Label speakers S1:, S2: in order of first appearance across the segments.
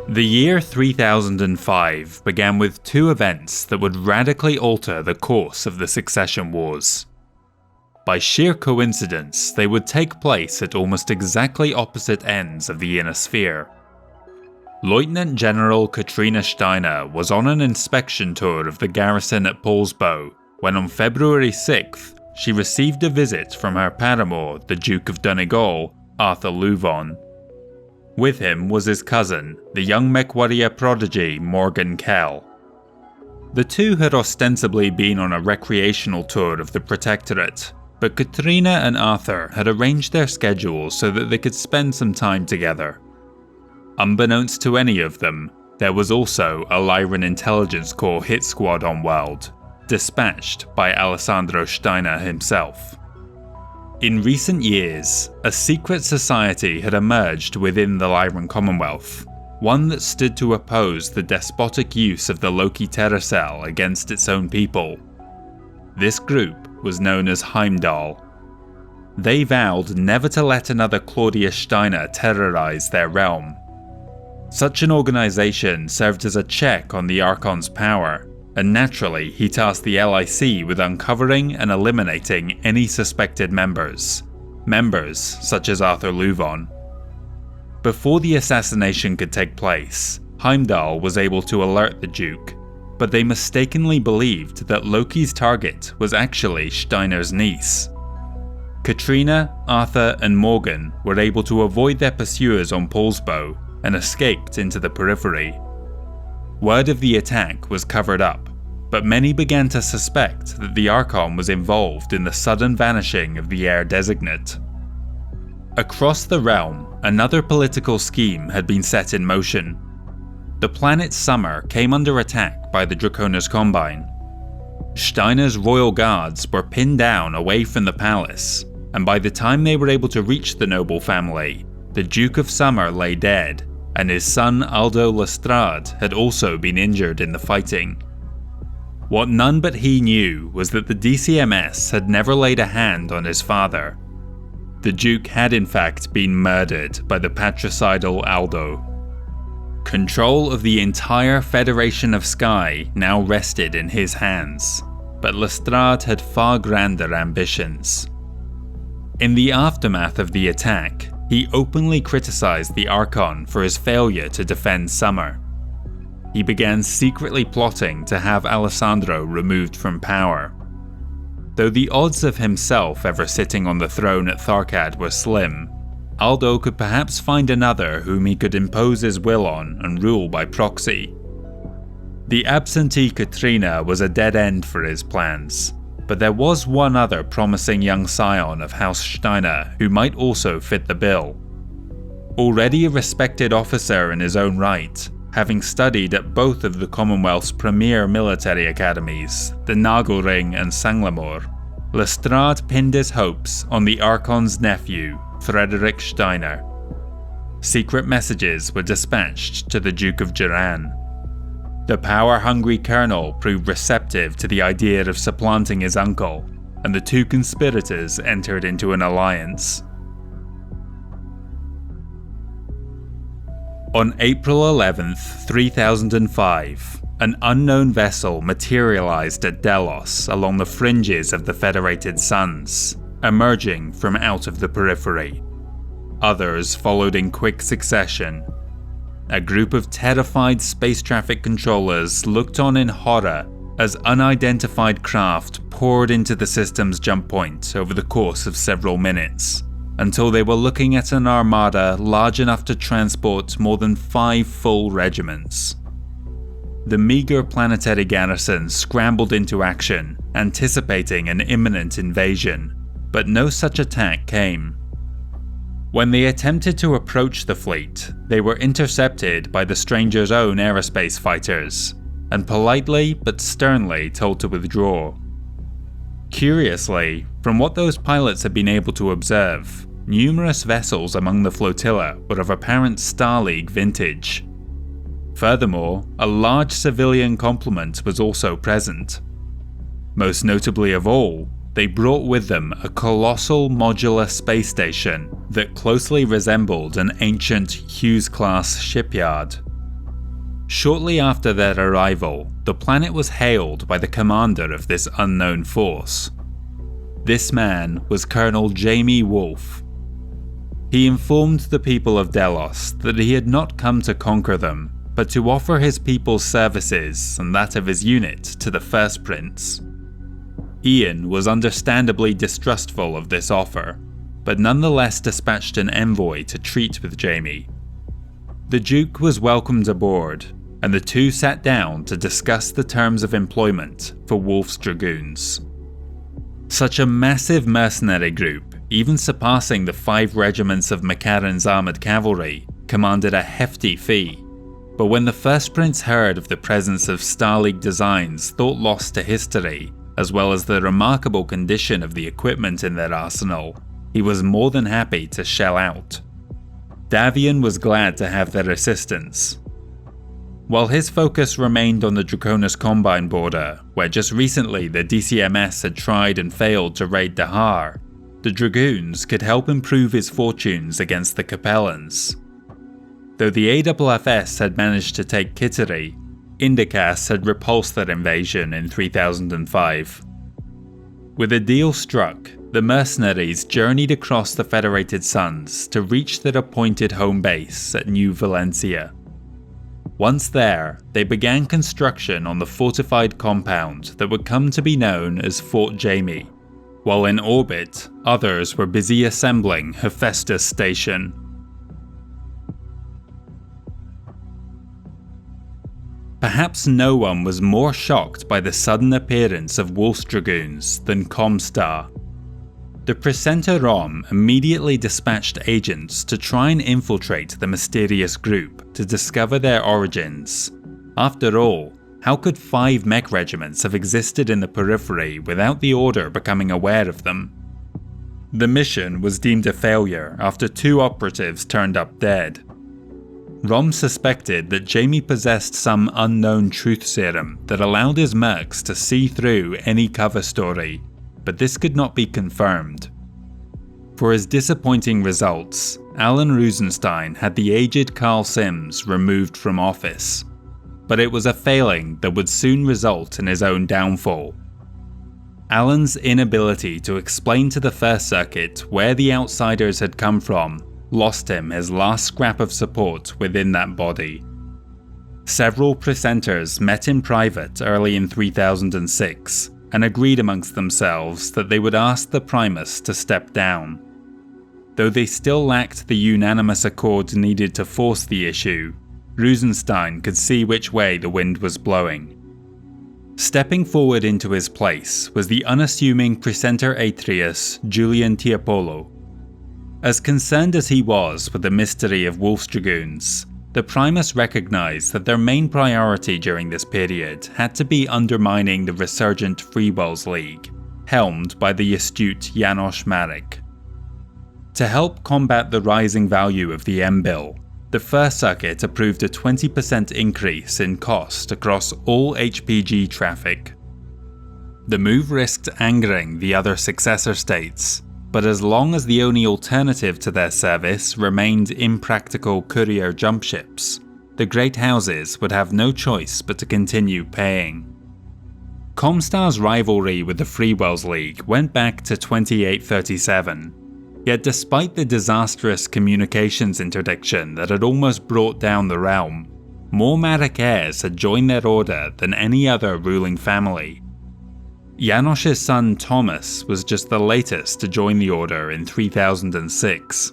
S1: The year 3005 began with two events that would radically alter the course of the Succession Wars. By sheer coincidence, they would take place at almost exactly opposite ends of the Inner Sphere. Lieutenant General Katrina Steiner was on an inspection tour of the garrison at Poulsbo when on February 6th, she received a visit from her paramour, the Duke of Donegal, Arthur Louvon. With him was his cousin, the young MechWarrior prodigy Morgan Kell. The two had ostensibly been on a recreational tour of the Protectorate, but Katrina and Arthur had arranged their schedules so that they could spend some time together. Unbeknownst to any of them, there was also a Lyran Intelligence Corps hit squad on world, dispatched by Alessandro Steiner himself. In recent years, a secret society had emerged within the Lyran Commonwealth, one that stood to oppose the despotic use of the Loki Terracell against its own people. This group was known as Heimdall. They vowed never to let another Claudius Steiner terrorize their realm. Such an organization served as a check on the Archon's power, and naturally he tasked the LIC with uncovering and eliminating any suspected members such as Arthur Louvon. Before the assassination could take place, Heimdall was able to alert the Duke, but they mistakenly believed that Loki's target was actually Steiner's niece. Katrina, Arthur and Morgan were able to avoid their pursuers on Poulsbo and escaped into the Periphery. Word of the attack was covered up, but many began to suspect that the Archon was involved in the sudden vanishing of the heir designate. Across the realm, another political scheme had been set in motion. The planet Summer came under attack by the Draconis Combine. Steiner's royal guards were pinned down away from the palace, and by the time they were able to reach the noble family, the Duke of Summer lay dead, and his son Aldo Lestrade had also been injured in the fighting. What none but he knew was that the DCMS had never laid a hand on his father. The Duke had in fact been murdered by the patricidal Aldo. Control of the entire Federation of Sky now rested in his hands, but Lestrade had far grander ambitions. In the aftermath of the attack, he openly criticized the Archon for his failure to defend Summer. He began secretly plotting to have Alessandro removed from power. Though the odds of himself ever sitting on the throne at Tharkad were slim, Aldo could perhaps find another whom he could impose his will on and rule by proxy. The absentee Katrina was a dead end for his plans, but there was one other promising young scion of House Steiner who might also fit the bill. Already a respected officer in his own right, having studied at both of the Commonwealth's premier military academies, the Nagelring and Sanglamore, Lestrade pinned his hopes on the Archon's nephew, Frederick Steiner. Secret messages were dispatched to the Duke of Geran. The power-hungry colonel proved receptive to the idea of supplanting his uncle, and the two conspirators entered into an alliance. On April 11th, 3005, an unknown vessel materialized at Delos along the fringes of the Federated Suns, emerging from out of the Periphery. Others followed in quick succession. A group of terrified space traffic controllers looked on in horror as unidentified craft poured into the system's jump point over the course of several minutes, until they were looking at an armada large enough to transport more than 5 full regiments. The meager planetary garrison scrambled into action, anticipating an imminent invasion, but no such attack came. When they attempted to approach the fleet, they were intercepted by the stranger's own aerospace fighters, and politely but sternly told to withdraw. Curiously, from what those pilots had been able to observe, numerous vessels among the flotilla were of apparent Star League vintage. Furthermore, a large civilian complement was also present. Most notably of all, they brought with them a colossal modular space station that closely resembled an ancient Hughes-class shipyard. Shortly after their arrival, the planet was hailed by the commander of this unknown force. This man was Colonel Jamie Wolfe. He informed the people of Delos that he had not come to conquer them, but to offer his people's services and that of his unit to the First Prince. Ian was understandably distrustful of this offer, but nonetheless dispatched an envoy to treat with Jamie. The Duke was welcomed aboard, and the two sat down to discuss the terms of employment for Wolfe's Dragoons. Such a massive mercenary group, even surpassing the 5 regiments of McCarran's armoured cavalry, commanded a hefty fee. But when the First Prince heard of the presence of Star League designs thought lost to history, as well as the remarkable condition of the equipment in their arsenal, he was more than happy to shell out. Davion was glad to have their assistance. While his focus remained on the Draconis Combine border, where just recently the DCMS had tried and failed to raid Dahar, the Dragoons could help improve his fortunes against the Capellans. Though the AFFS had managed to take Kittery, Indicas had repulsed their invasion in 3005. With a deal struck, the mercenaries journeyed across the Federated Suns to reach their appointed home base at New Valencia. Once there, they began construction on the fortified compound that would come to be known as Fort Jamie. While in orbit, others were busy assembling Hephaestus Station. Perhaps no one was more shocked by the sudden appearance of Wolfe's Dragoons than ComStar. The Presenter Rom immediately dispatched agents to try and infiltrate the mysterious group to discover their origins. After all, how could 5 mech regiments have existed in the Periphery without the Order becoming aware of them? The mission was deemed a failure after 2 operatives turned up dead. Rom suspected that Jamie possessed some unknown truth serum that allowed his mercs to see through any cover story, but this could not be confirmed. For his disappointing results, Alan Rosenstein had the aged Carl Sims removed from office, but it was a failing that would soon result in his own downfall. Alan's inability to explain to the First Circuit where the outsiders had come from lost him his last scrap of support within that body. Several presenters met in private early in 3006 and agreed amongst themselves that they would ask the Primus to step down. Though they still lacked the unanimous accord needed to force the issue, Rosenstein could see which way the wind was blowing. Stepping forward into his place was the unassuming Presenter Atreus Julian Tiepolo. As concerned as he was with the mystery of Wolfe's Dragoons, the Primus recognized that their main priority during this period had to be undermining the resurgent Freewells League, helmed by the astute Janos Marik. To help combat the rising value of the M-Bill, the First Circuit approved a 20% increase in cost across all HPG traffic. The move risked angering the other successor states, but as long as the only alternative to their service remained impractical courier jumpships, the great houses would have no choice but to continue paying. ComStar's rivalry with the Freewells League went back to 2837, yet despite the disastrous communications interdiction that had almost brought down the realm, more Marik heirs had joined their order than any other ruling family. Janos's son Thomas was just the latest to join the order in 3006.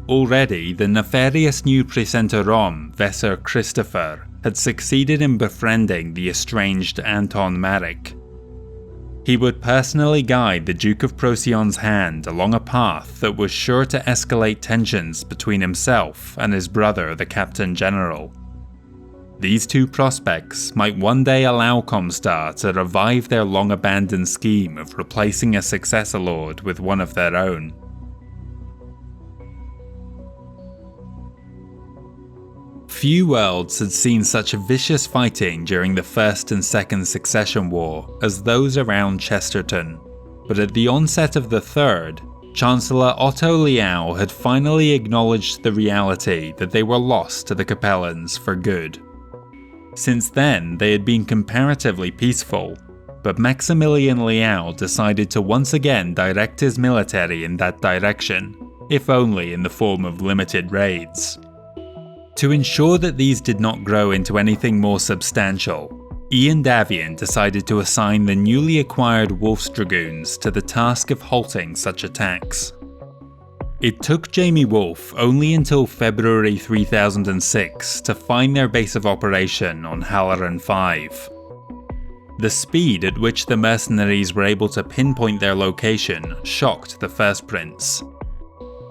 S1: Already, the nefarious new Presenter Rom, Vesser Christopher, had succeeded in befriending the estranged Anton Marik. He would personally guide the Duke of Procyon's hand along a path that was sure to escalate tensions between himself and his brother, the Captain General. These two prospects might one day allow ComStar to revive their long-abandoned scheme of replacing a successor lord with one of their own. Few worlds had seen such vicious fighting during the First and Second Succession War as those around Chesterton, but at the onset of the Third, Chancellor Otto Liao had finally acknowledged the reality that they were lost to the Capellans for good. Since then, they had been comparatively peaceful, but Maximilian Liao decided to once again direct his military in that direction, if only in the form of limited raids. To ensure that these did not grow into anything more substantial, Ian Davion decided to assign the newly acquired Wolf's Dragoons to the task of halting such attacks. It took Jamie Wolfe only until February 3006 to find their base of operation on Halloran V. The speed at which the mercenaries were able to pinpoint their location shocked the First Prince.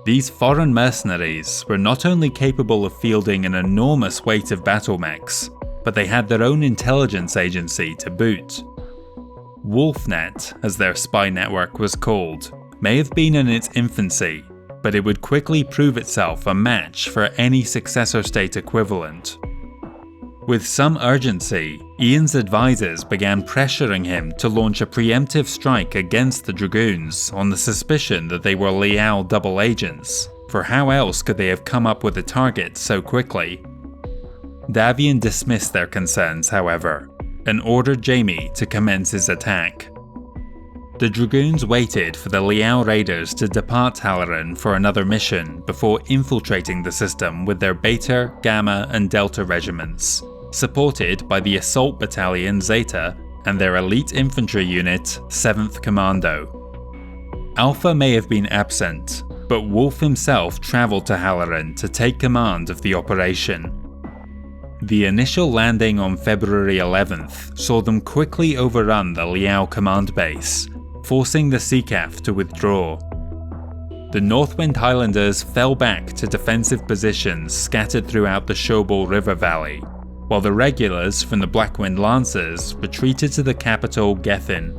S1: These foreign mercenaries were not only capable of fielding an enormous weight of battle mechs, but they had their own intelligence agency to boot. Wolfnet, as their spy network was called, may have been in its infancy, but it would quickly prove itself a match for any successor state equivalent. With some urgency, Ian's advisors began pressuring him to launch a preemptive strike against the Dragoons on the suspicion that they were Liao double agents, for how else could they have come up with a target so quickly? Davion dismissed their concerns, however, and ordered Jamie to commence his attack. The Dragoons waited for the Liao raiders to depart Halloran for another mission before infiltrating the system with their Beta, Gamma, and Delta regiments, supported by the Assault Battalion Zeta and their elite infantry unit, 7th Commando. Alpha may have been absent, but Wolfe himself travelled to Halloran to take command of the operation. The initial landing on February 11th saw them quickly overrun the Liao command base, forcing the SUCKit to withdraw. The Northwind Highlanders fell back to defensive positions scattered throughout the Shobal River Valley, while the regulars from the Blackwind Lancers retreated to the capital Gethin.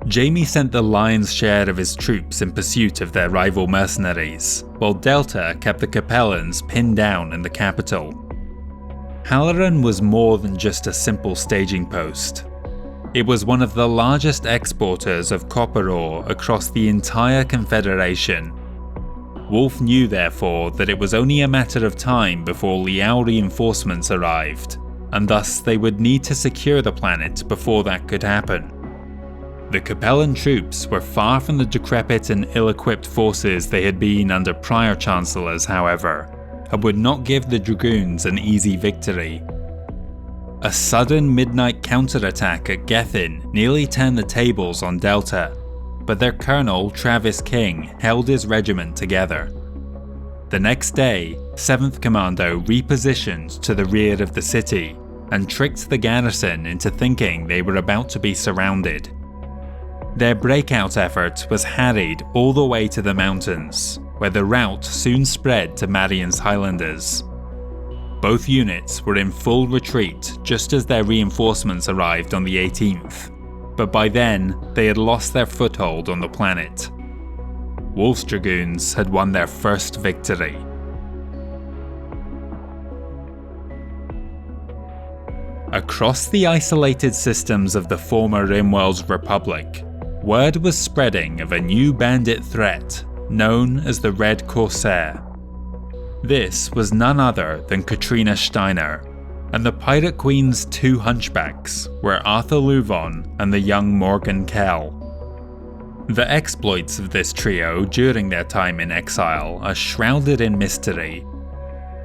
S1: Jamie sent the lion's share of his troops in pursuit of their rival mercenaries, while Delta kept the Capellans pinned down in the capital. Halloran was more than just a simple staging post. It was one of the largest exporters of copper ore across the entire Confederation. Wolfe knew therefore that it was only a matter of time before Liao reinforcements arrived, and thus they would need to secure the planet before that could happen. The Capellan troops were far from the decrepit and ill-equipped forces they had been under prior chancellors, however, and would not give the Dragoons an easy victory. A sudden midnight counterattack at Gethin nearly turned the tables on Delta, but their colonel, Travis King, held his regiment together. The next day, 7th Commando repositioned to the rear of the city and tricked the garrison into thinking they were about to be surrounded. Their breakout effort was harried all the way to the mountains, where the rout soon spread to Marian's Highlanders. Both units were in full retreat just as their reinforcements arrived on the 18th, but by then they had lost their foothold on the planet. Wolf's Dragoons had won their first victory. Across the isolated systems of the former Rimworld's Republic, word was spreading of a new bandit threat known as the Red Corsair. This was none other than Katrina Steiner, and the Pirate Queen's two hunchbacks were Arthur Luvon and the young Morgan Kell. The exploits of this trio during their time in exile are shrouded in mystery.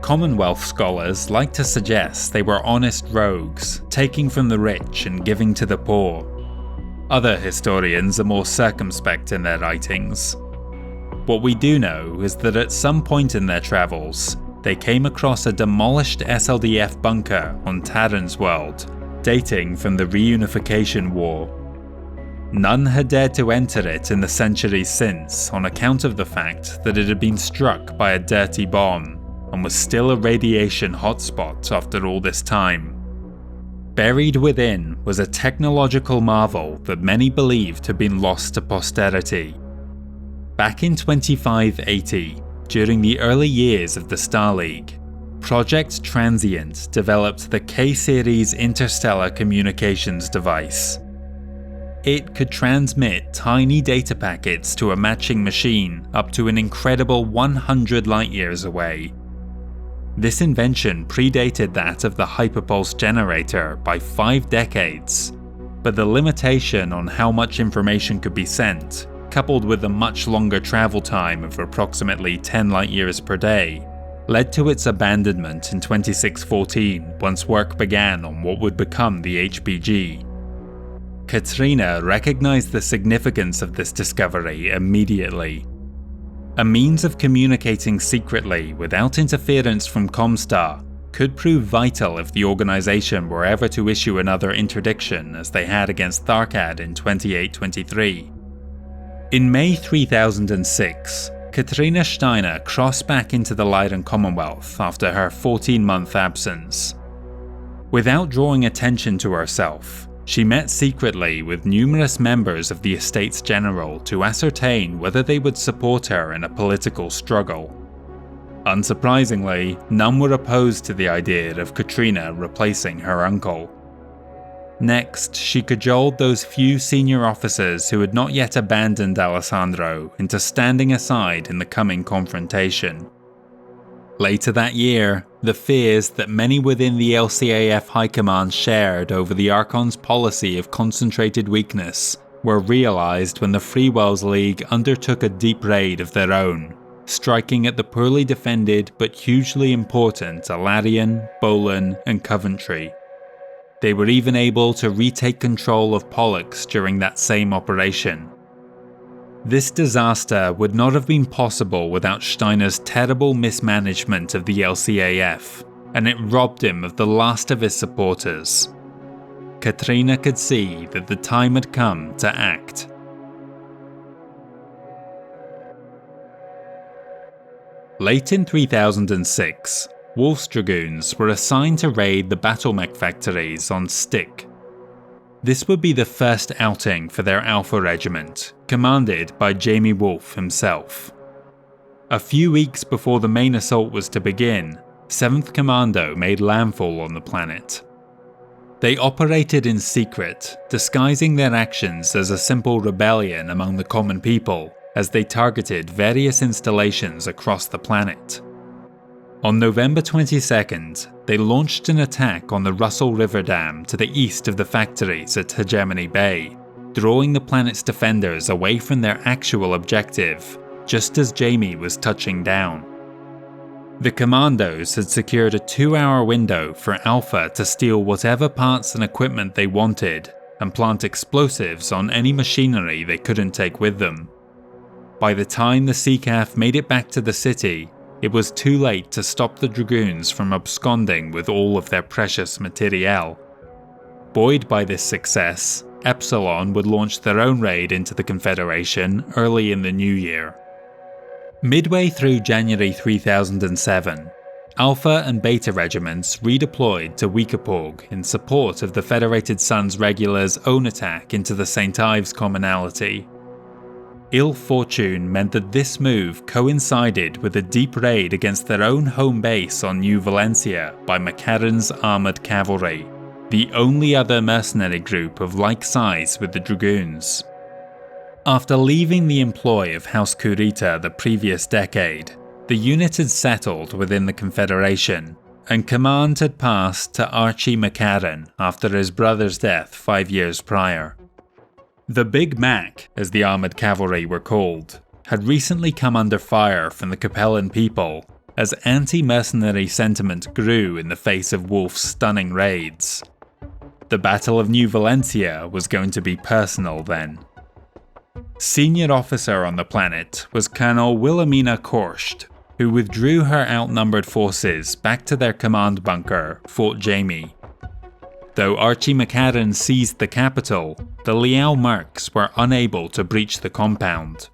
S1: Commonwealth scholars like to suggest they were honest rogues, taking from the rich and giving to the poor. Other historians are more circumspect in their writings. What we do know is that at some point in their travels, they came across a demolished SLDF bunker on Tarran's world, dating from the Reunification War. None had dared to enter it in the centuries since on account of the fact that it had been struck by a dirty bomb and was still a radiation hotspot after all this time. Buried within was a technological marvel that many believed had been lost to posterity. Back in 2580, during the early years of the Star League, Project Transient developed the K-Series interstellar communications device. It could transmit tiny data packets to a matching machine up to an incredible 100 light-years away. This invention predated that of the hyperpulse generator by 5 decades, but the limitation on how much information could be sent, coupled with a much longer travel time of approximately 10 light-years per day, led to its abandonment in 2614 once work began on what would become the HPG. Katrina recognized the significance of this discovery immediately. A means of communicating secretly without interference from ComStar could prove vital if the organization were ever to issue another interdiction as they had against Tharkad in 2823. In May 3006, Katrina Steiner crossed back into the Lyran Commonwealth after her 14-month absence. Without drawing attention to herself, she met secretly with numerous members of the Estates General to ascertain whether they would support her in a political struggle. Unsurprisingly, none were opposed to the idea of Katrina replacing her uncle. Next, she cajoled those few senior officers who had not yet abandoned Alessandro into standing aside in the coming confrontation. Later that year, the fears that many within the LCAF High Command shared over the Archon's policy of concentrated weakness were realized when the Freewells League undertook a deep raid of their own, striking at the poorly defended but hugely important Alarion, Bolin, and Coventry. They were even able to retake control of Pollux during that same operation. This disaster would not have been possible without Steiner's terrible mismanagement of the LCAF, and it robbed him of the last of his supporters. Katrina could see that the time had come to act. Late in 3006, Wolf's Dragoons were assigned to raid the BattleMech factories on Styx. This would be the first outing for their Alpha Regiment, commanded by Jamie Wolf himself. A few weeks before the main assault was to begin, 7th Commando made landfall on the planet. They operated in secret, disguising their actions as a simple rebellion among the common people as they targeted various installations across the planet. On November 22nd, they launched an attack on the Russell River Dam to the east of the factories at Hegemony Bay, drawing the planet's defenders away from their actual objective, just as Jamie was touching down. The Commandos had secured a 2-hour window for Alpha to steal whatever parts and equipment they wanted and plant explosives on any machinery they couldn't take with them. By the time the CCAF made it back to the city, it was too late to stop the Dragoons from absconding with all of their precious materiel. Buoyed by this success, Epsilon would launch their own raid into the Confederation early in the new year. Midway through January 3007, Alpha and Beta regiments redeployed to Weekaporg in support of the Federated Sun's Regulars' own attack into the St. Ives commonality. Ill fortune meant that this move coincided with a deep raid against their own home base on New Valencia by McCarran's Armoured Cavalry, the only other mercenary group of like size with the Dragoons. After leaving the employ of House Kurita the previous decade, the unit had settled within the Confederation, and command had passed to Archie McCarran after his brother's death 5 years prior. The Big Mac, as the armoured cavalry were called, had recently come under fire from the Capellan people as anti-mercenary sentiment grew in the face of Wolf's stunning raids. The Battle of New Valencia was going to be personal then. Senior officer on the planet was Colonel Wilhelmina Korst, who withdrew her outnumbered forces back to their command bunker, Fort Jamie. Though Archie McCarran seized the capital, the Liao mercs were unable to breach the compound.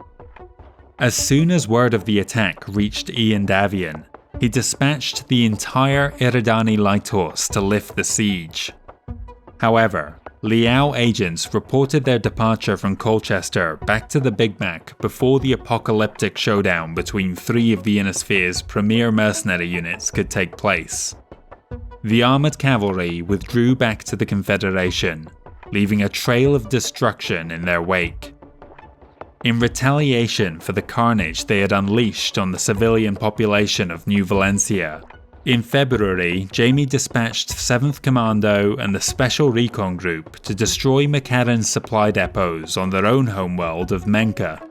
S1: As soon as word of the attack reached Ian Davion, he dispatched the entire Eridani light horse to lift the siege. However, Liao agents reported their departure from Colchester back to the Big Mac before the apocalyptic showdown between 3 of the Innisphere's premier mercenary units could take place. The armoured cavalry withdrew back to the Confederation, leaving a trail of destruction in their wake. In retaliation for the carnage they had unleashed on the civilian population of New Valencia, In February, Jaime dispatched 7th Commando and the Special Recon Group to destroy McCarran's supply depots on their own homeworld of Menka.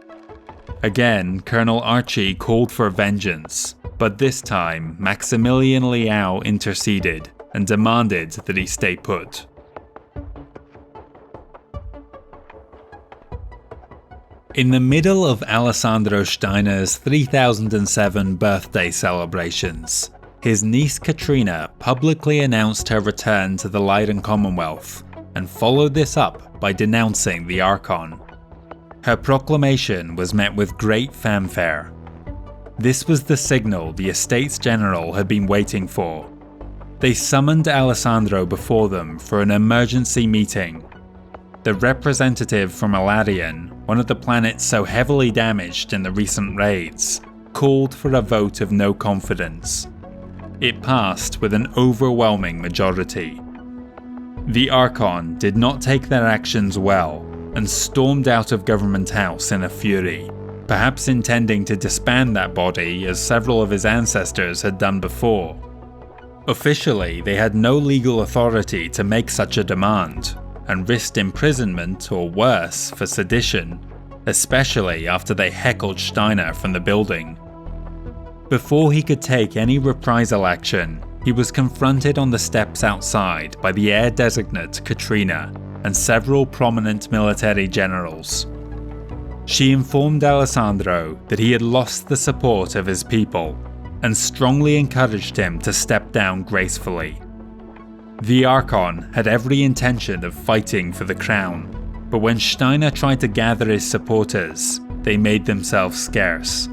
S1: Again, Colonel Archie called for vengeance, but this time Maximilian Liao interceded and demanded that he stay put. In the middle of Alessandro Steiner's 3007 birthday celebrations, his niece Katrina publicly announced her return to the Lyran Commonwealth, and followed this up by denouncing the Archon. Her proclamation was met with great fanfare. This was the signal the Estates General had been waiting for. They summoned Alessandro before them for an emergency meeting. The representative from Alarion, one of the planets so heavily damaged in the recent raids, called for a vote of no confidence. It passed with an overwhelming majority. The Archon did not take their actions well and stormed out of Government House in a fury, perhaps intending to disband that body as several of his ancestors had done before. Officially, they had no legal authority to make such a demand, and risked imprisonment or worse for sedition, especially after they heckled Steiner from the building. Before he could take any reprisal action, he was confronted on the steps outside by the heir designate Katrina and several prominent military generals. She informed Alessandro that he had lost the support of his people, and strongly encouraged him to step down gracefully. The Archon had every intention of fighting for the crown, but when Steiner tried to gather his supporters, they made themselves scarce.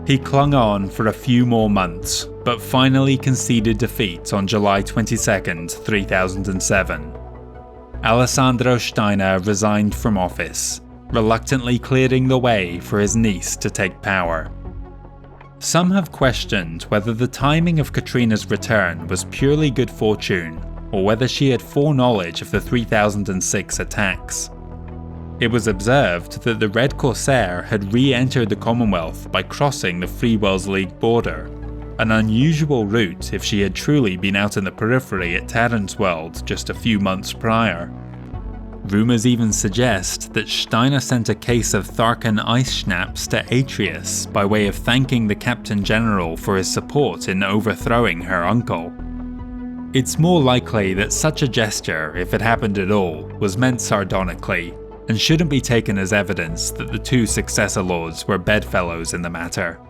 S1: He clung on for a few more months, but finally conceded defeat on July 22, 3007. Alessandro Steiner resigned from office, reluctantly clearing the way for his niece to take power. Some have questioned whether the timing of Katrina's return was purely good fortune, or whether she had foreknowledge of the 3006 attacks. It was observed that the Red Corsair had re-entered the Commonwealth by crossing the Free Wells League border, an unusual route if she had truly been out in the Periphery at Terran's World just a few months prior. Rumours even suggest that Steiner sent a case of Tharkan ice schnapps to Atreus by way of thanking the Captain General for his support in overthrowing her uncle. It's more likely that such a gesture, if it happened at all, was meant sardonically, and shouldn't be taken as evidence that the two successor lords were bedfellows in the matter.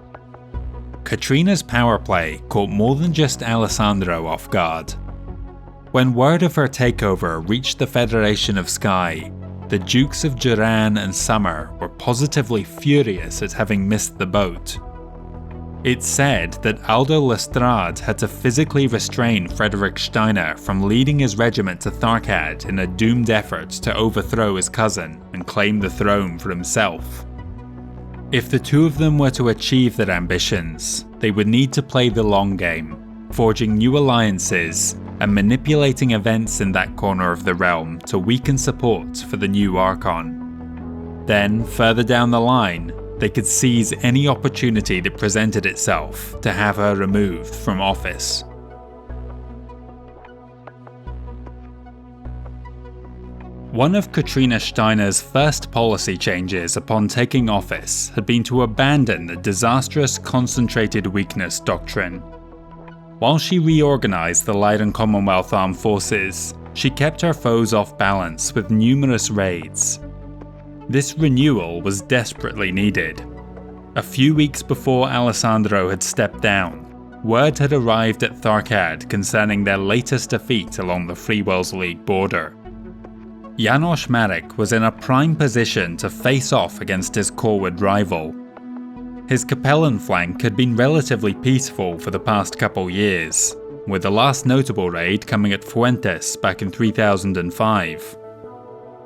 S1: Katrina's power play caught more than just Alessandro off guard. When word of her takeover reached the Federation of Sky, the Dukes of Duran and Summer were positively furious at having missed the boat. It's said that Aldo Lestrade had to physically restrain Frederick Steiner from leading his regiment to Tharkad in a doomed effort to overthrow his cousin and claim the throne for himself. If the two of them were to achieve their ambitions, they would need to play the long game, forging new alliances and manipulating events in that corner of the realm to weaken support for the new Archon. Then, further down the line, they could seize any opportunity that presented itself to have her removed from office. One of Katrina Steiner's first policy changes upon taking office had been to abandon the disastrous concentrated weakness doctrine. While she reorganized the Lyran Commonwealth Armed Forces, she kept her foes off balance with numerous raids. This renewal was desperately needed. A few weeks before Alessandro had stepped down, word had arrived at Tharkad concerning their latest defeat along the Free Wells League border. Janos Marik was in a prime position to face off against his Corward rival. His Capellan flank had been relatively peaceful for the past couple years, with the last notable raid coming at Fuentes back in 3005.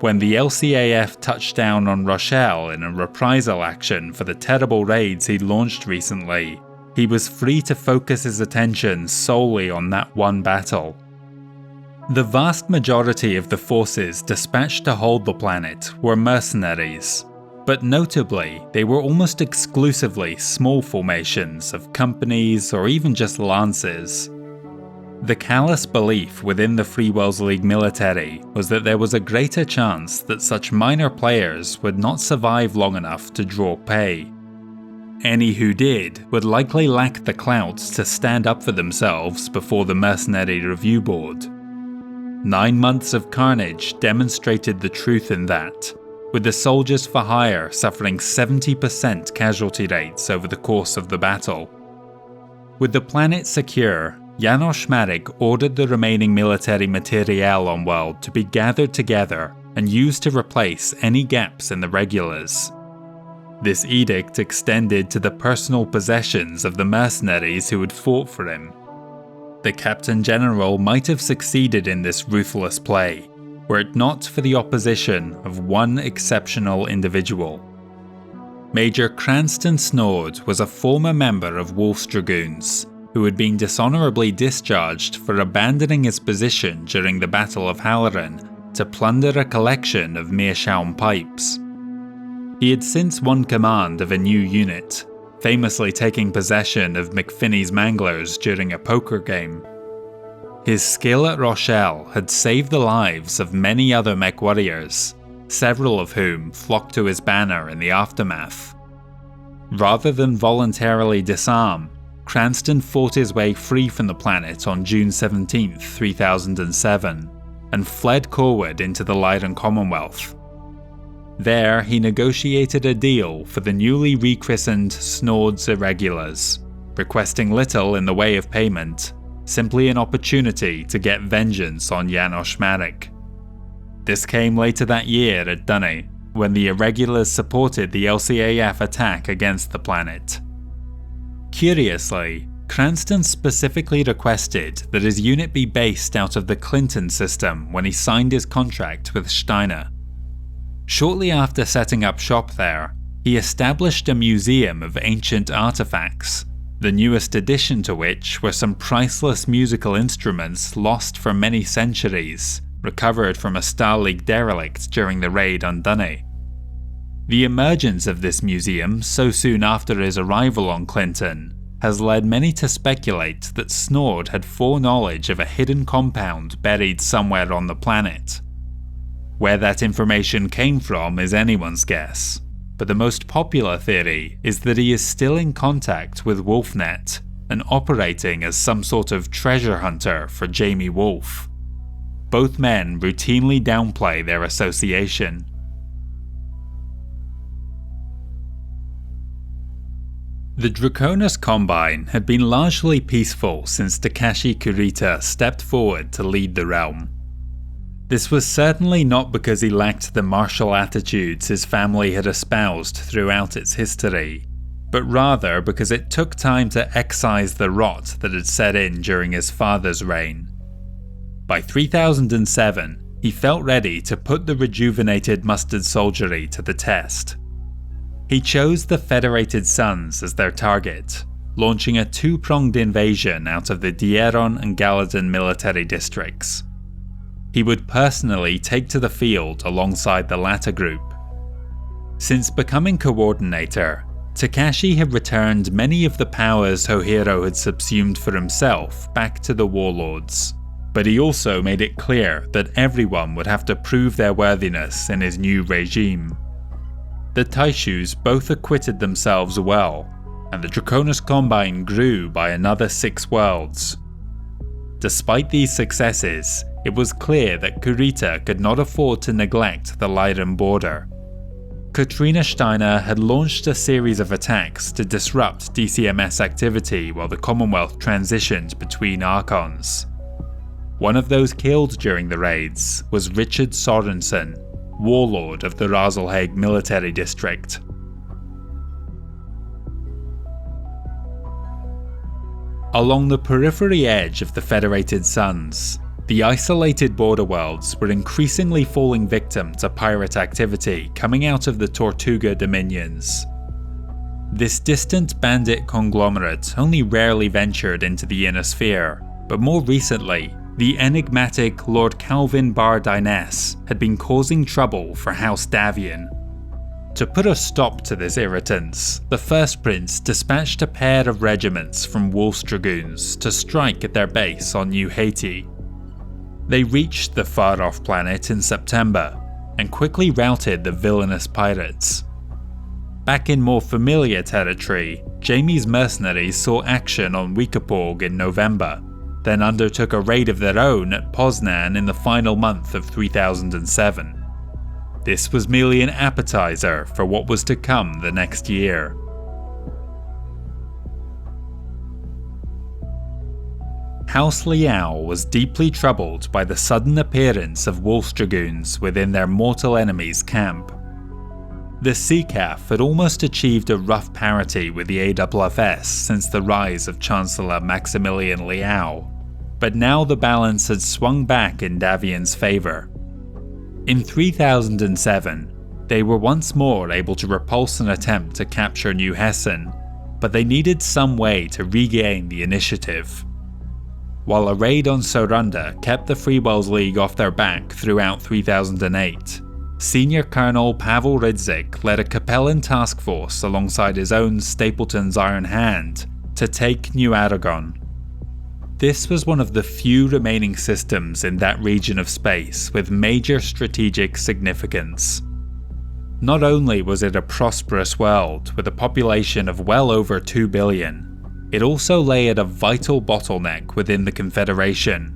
S1: When the LCAF touched down on Rochelle in a reprisal action for the terrible raids he'd launched recently, he was free to focus his attention solely on that one battle. The vast majority of the forces dispatched to hold the planet were mercenaries, But notably, they were almost exclusively small formations of companies or even just lances. The callous belief within the Free Worlds League military was that there was a greater chance that such minor players would not survive long enough to draw pay. Any who did would likely lack the clout to stand up for themselves before the Mercenary Review Board. 9 months of carnage demonstrated the truth in that, with the soldiers for hire suffering 70% casualty rates over the course of the battle. With the planet secure, Janos Marik ordered the remaining military materiel on world to be gathered together and used to replace any gaps in the regulars. This edict extended to the personal possessions of the mercenaries who had fought for him. The Captain General might have succeeded in this ruthless play, were it not for the opposition of one exceptional individual. Major Cranston Snord was a former member of Wolf's Dragoons, who had been dishonourably discharged for abandoning his position during the Battle of Halloran to plunder a collection of meerschaum pipes. He had since won command of a new unit, famously taking possession of McFinney's Manglers during a poker game. His skill at Rochelle had saved the lives of many other MechWarriors, several of whom flocked to his banner in the aftermath. Rather than voluntarily disarm, Cranston fought his way free from the planet on June 17, 3007, and fled Corward into the Lyran Commonwealth. There, he negotiated a deal for the newly rechristened Snord's Irregulars, requesting little in the way of payment, simply an opportunity to get vengeance on Janos Marik. This came later that year at Dunny, when the Irregulars supported the LCAF attack against the planet. Curiously, Cranston specifically requested that his unit be based out of the Clinton system when he signed his contract with Steiner. Shortly after setting up shop there, he established a museum of ancient artifacts, the newest addition to which were some priceless musical instruments lost for many centuries, recovered from a Star League derelict during the raid on Dunny. The emergence of this museum so soon after his arrival on Clinton has led many to speculate that Snord had foreknowledge of a hidden compound buried somewhere on the planet. Where that information came from is anyone's guess, but the most popular theory is that he is still in contact with Wolfnet and operating as some sort of treasure hunter for Jamie Wolf. Both men routinely downplay their association. The Draconis Combine had been largely peaceful since Takashi Kurita stepped forward to lead the realm. This was certainly not because he lacked the martial attitudes his family had espoused throughout its history, but rather because it took time to excise the rot that had set in during his father's reign. By 3007, he felt ready to put the rejuvenated mustard soldiery to the test. He chose the Federated Sons as their target, launching a two-pronged invasion out of the Dieron and Galadon military districts. He would personally take to the field alongside the latter group. Since becoming coordinator, Takashi had returned many of the powers Hohiro had subsumed for himself back to the warlords, but he also made it clear that everyone would have to prove their worthiness in his new regime. The Taishus both acquitted themselves well, and the Draconis Combine grew by another 6 worlds. Despite these successes, it was clear that Kurita could not afford to neglect the Lyran border. Katrina Steiner had launched a series of attacks to disrupt DCMS activity while the Commonwealth transitioned between Archons. One of those killed during the raids was Richard Sorensen, warlord of the Razelhague military district. Along the periphery edge of the Federated Sons, the isolated border worlds were increasingly falling victim to pirate activity coming out of the Tortuga dominions. This distant bandit conglomerate only rarely ventured into the inner sphere, but more recently, the enigmatic Lord Calvin Bar Dines had been causing trouble for House Davion. To put a stop to this irritance, the First Prince dispatched a pair of regiments from Wolf's Dragoons to strike at their base on New Haiti. They reached the far-off planet in September and quickly routed the villainous pirates. Back in more familiar territory, Jamie's mercenaries saw action on Wikipog in November, then undertook a raid of their own at Poznan in the final month of 3007. This was merely an appetizer for what was to come the next year. House Liao was deeply troubled by the sudden appearance of Wolf's Dragoons within their mortal enemy's camp. The CCAF had almost achieved a rough parity with the AFFS since the rise of Chancellor Maximilian Liao, but now the balance had swung back in Davion's favour. In 3007, they were once more able to repulse an attempt to capture New Hessen, but they needed some way to regain the initiative. While a raid on Saranda kept the Freewells League off their back throughout 3008, Senior Colonel Pavel Rydzik led a Capellan task force alongside his own Stapleton's Iron Hand to take New Aragon. This was one of the few remaining systems in that region of space with major strategic significance. Not only was it a prosperous world with a population of well over 2 billion, it also lay at a vital bottleneck within the Confederation,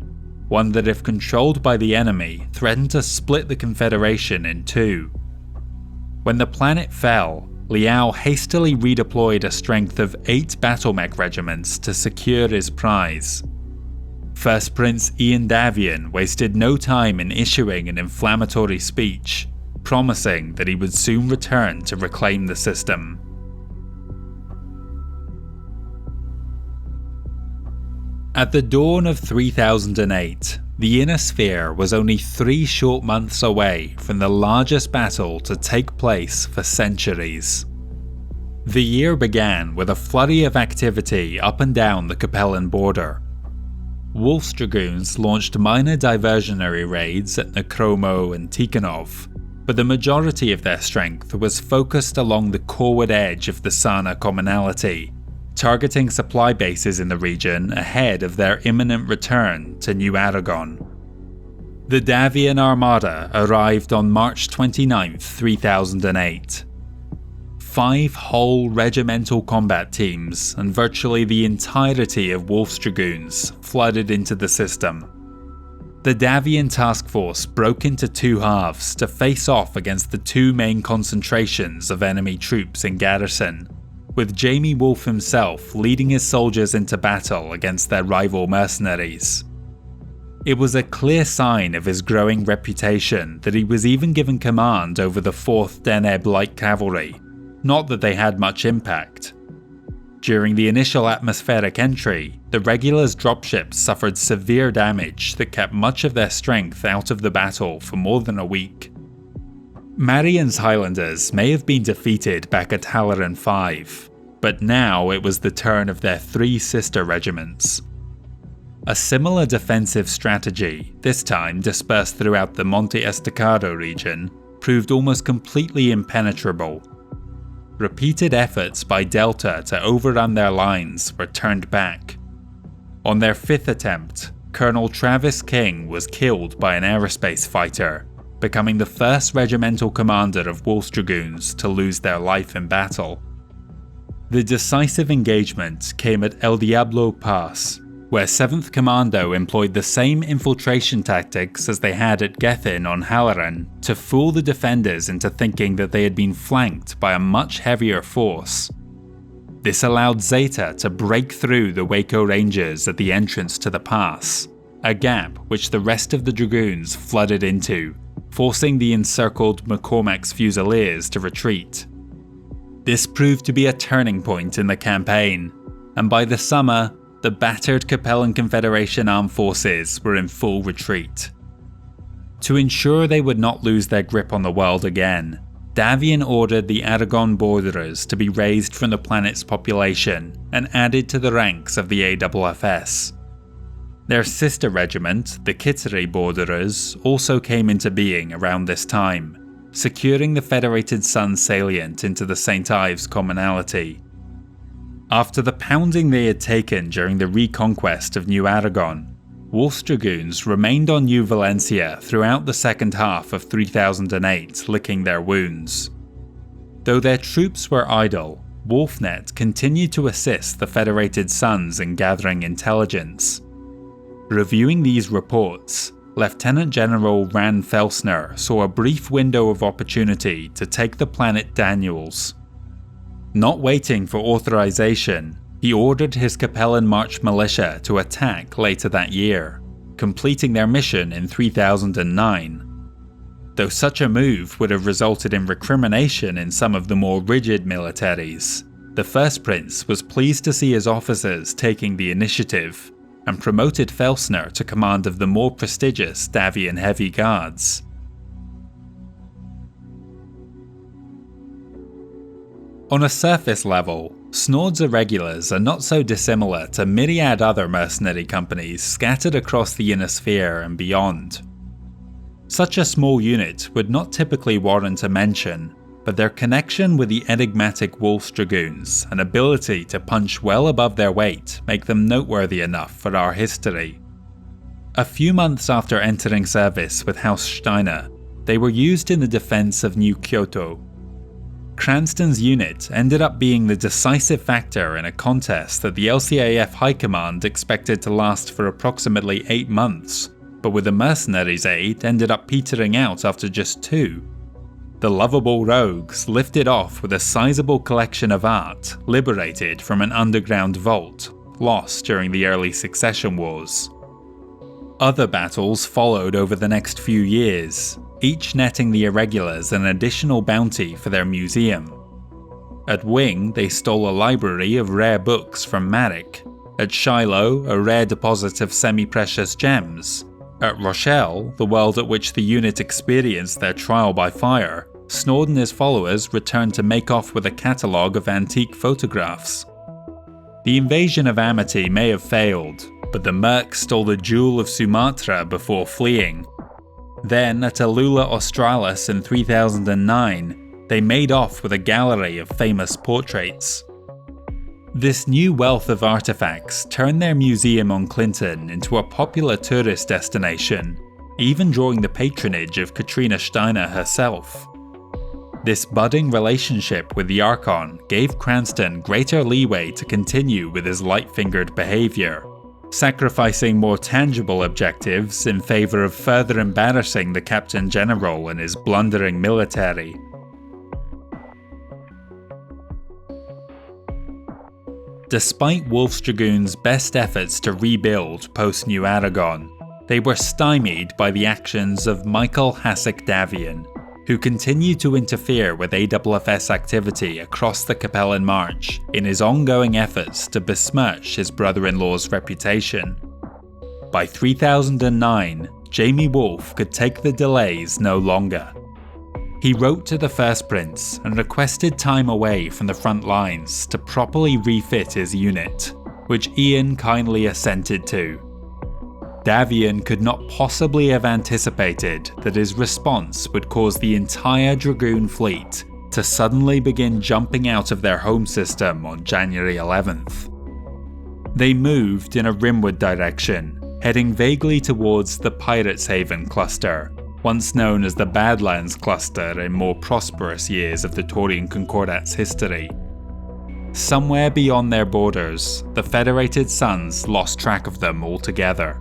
S1: one that if controlled by the enemy threatened to split the Confederation in two. When the planet fell, Liao hastily redeployed a strength of 8 battlemech regiments to secure his prize. First Prince Ian Davion wasted no time in issuing an inflammatory speech, promising that he would soon return to reclaim the system. At the dawn of 3008, the Inner Sphere was only 3 short months away from the largest battle to take place for centuries. The year began with a flurry of activity up and down the Capellan border. Wolf's Dragoons launched minor diversionary raids at Nekromo and Tikhonov, but the majority of their strength was focused along the corward edge of the Sarna commonality, targeting supply bases in the region ahead of their imminent return to New Aragon. The Davion Armada arrived on March 29, 3008. 5 whole regimental combat teams and virtually the entirety of Wolf's Dragoons flooded into the system. The Davion task force broke into 2 halves to face off against the 2 main concentrations of enemy troops in garrison, with Jamie Wolf himself leading his soldiers into battle against their rival mercenaries. It was a clear sign of his growing reputation that he was even given command over the 4th Deneb Light Cavalry, not that they had much impact. During the initial atmospheric entry, the Regulars' dropships suffered severe damage that kept much of their strength out of the battle for more than a week. Marion's Highlanders may have been defeated back at Halloran V, but now it was the turn of their 3 sister regiments. A similar defensive strategy, this time dispersed throughout the Monte Estacado region, proved almost completely impenetrable. Repeated efforts by Delta to overrun their lines were turned back. On their 5th attempt, Colonel Travis King was killed by an aerospace fighter, becoming the first regimental commander of Wolf's Dragoons to lose their life in battle. The decisive engagement came at El Diablo Pass, where 7th Commando employed the same infiltration tactics as they had at Gethin on Halloran to fool the defenders into thinking that they had been flanked by a much heavier force. This allowed Zeta to break through the Waco Rangers at the entrance to the pass, a gap which the rest of the Dragoons flooded into, forcing the encircled McCormack's Fusiliers to retreat. This proved to be a turning point in the campaign, and by the summer, the battered Capellan Confederation armed forces were in full retreat. To ensure they would not lose their grip on the world again, Davion ordered the Aragon borderers to be raised from the planet's population and added to the ranks of the AFFS. Their sister regiment, the Kittery borderers, also came into being around this time, securing the Federated Sun salient into the St. Ives commonality. After the pounding they had taken during the reconquest of New Aragon, Wolf's Dragoons remained on New Valencia throughout the second half of 3008, licking their wounds. Though their troops were idle, Wolfnet continued to assist the Federated Suns in gathering intelligence. Reviewing these reports, Lieutenant General Ran Felsner saw a brief window of opportunity to take the planet Daniels. Not waiting for authorization, he ordered his Capellan March militia to attack later that year, completing their mission in 3009. Though such a move would have resulted in recrimination in some of the more rigid militaries, the First Prince was pleased to see his officers taking the initiative, and promoted Felsner to command of the more prestigious Davion Heavy Guards. On a surface level, Snord's Irregulars are not so dissimilar to myriad other mercenary companies scattered across the Inner Sphere and beyond. Such a small unit would not typically warrant a mention, but their connection with the enigmatic Wolf's Dragoons and ability to punch well above their weight make them noteworthy enough for our history. A few months after entering service with House Steiner, they were used in the defense of New Kyoto. Cranston's unit ended up being the decisive factor in a contest that the LCAF High Command expected to last for approximately 8 months, but with the mercenaries' aid ended up petering out after just 2. The lovable rogues lifted off with a sizable collection of art liberated from an underground vault, lost during the early succession wars. Other battles followed over the next few years, each netting the Irregulars an additional bounty for their museum. At Wing, they stole a library of rare books from Marik. At Shiloh, a rare deposit of semi-precious gems. At Rochelle, the world at which the unit experienced their trial by fire, Snord and his followers returned to make off with a catalogue of antique photographs. The invasion of Amity may have failed, but the Mercs stole the Jewel of Sumatra before fleeing. Then, at Alula Australis in 3009, they made off with a gallery of famous portraits. This new wealth of artifacts turned their museum on Clinton into a popular tourist destination, even drawing the patronage of Katrina Steiner herself. This budding relationship with the Archon gave Cranston greater leeway to continue with his light-fingered behaviour, sacrificing more tangible objectives in favour of further embarrassing the Captain General and his blundering military. Despite Wolf's Dragoons' best efforts to rebuild post-New Aragon, they were stymied by the actions of Michael Hasek Davion, who continued to interfere with AFFS activity across the Capellan March in his ongoing efforts to besmirch his brother-in-law's reputation. By 3009, Jamie Wolfe could take the delays no longer. He wrote to the First Prince and requested time away from the front lines to properly refit his unit, which Ian kindly assented to. Davion could not possibly have anticipated that his response would cause the entire Dragoon fleet to suddenly begin jumping out of their home system on January 11th. They moved in a rimward direction, heading vaguely towards the Pirates Haven cluster, once known as the Badlands cluster in more prosperous years of the Taurian Concordat's history. Somewhere beyond their borders, the Federated Suns lost track of them altogether.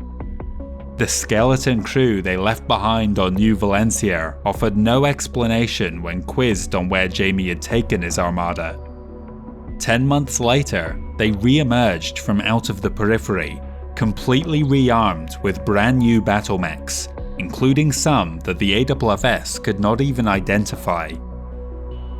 S1: The skeleton crew they left behind on New Valencia offered no explanation when quizzed on where Jamie had taken his armada. 10 months later, they re-emerged from out of the Periphery, completely rearmed with brand new battle mechs, including some that the AFFS could not even identify.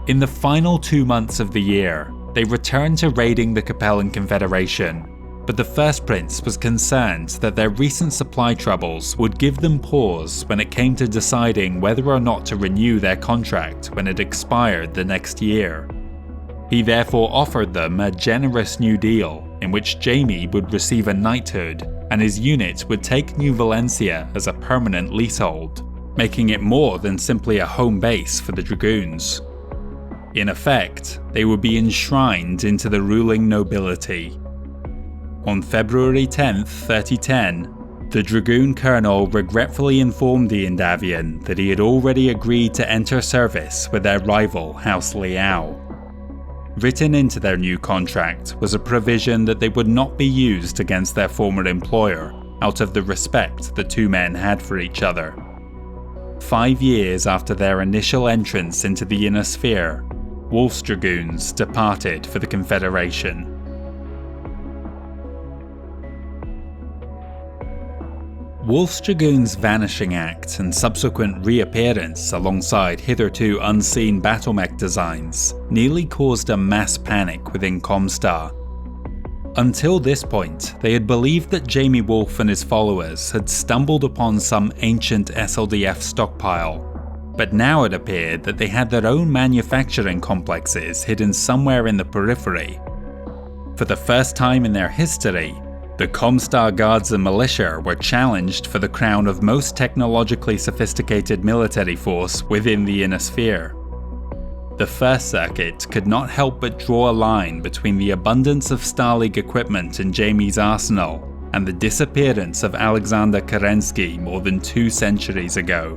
S1: In the final 2 months of the year, they returned to raiding the Capellan Confederation, but the First Prince was concerned that their recent supply troubles would give them pause when it came to deciding whether or not to renew their contract when it expired the next year. He therefore offered them a generous new deal in which Jamie would receive a knighthood and his unit would take New Valencia as a permanent leasehold, making it more than simply a home base for the Dragoons. In effect, they would be enshrined into the ruling nobility. On February 10, 3010, the Dragoon colonel regretfully informed the Davion that he had already agreed to enter service with their rival House Liao. Written into their new contract was a provision that they would not be used against their former employer out of the respect the two men had for each other. 5 years after their initial entrance into the Inner Sphere, Wolf's Dragoons departed for the Confederation. Wolf's Dragoons' vanishing act and subsequent reappearance alongside hitherto unseen battlemech designs nearly caused a mass panic within ComStar. Until this point, they had believed that Jamie Wolf and his followers had stumbled upon some ancient SLDF stockpile, but now it appeared that they had their own manufacturing complexes hidden somewhere in the Periphery. For the first time in their history, the ComStar guards and militia were challenged for the crown of most technologically sophisticated military force within the Inner Sphere. The first circuit could not help but draw a line between the abundance of Star League equipment in Jamie's arsenal and the disappearance of Alexander Kerensky more than 2 centuries ago.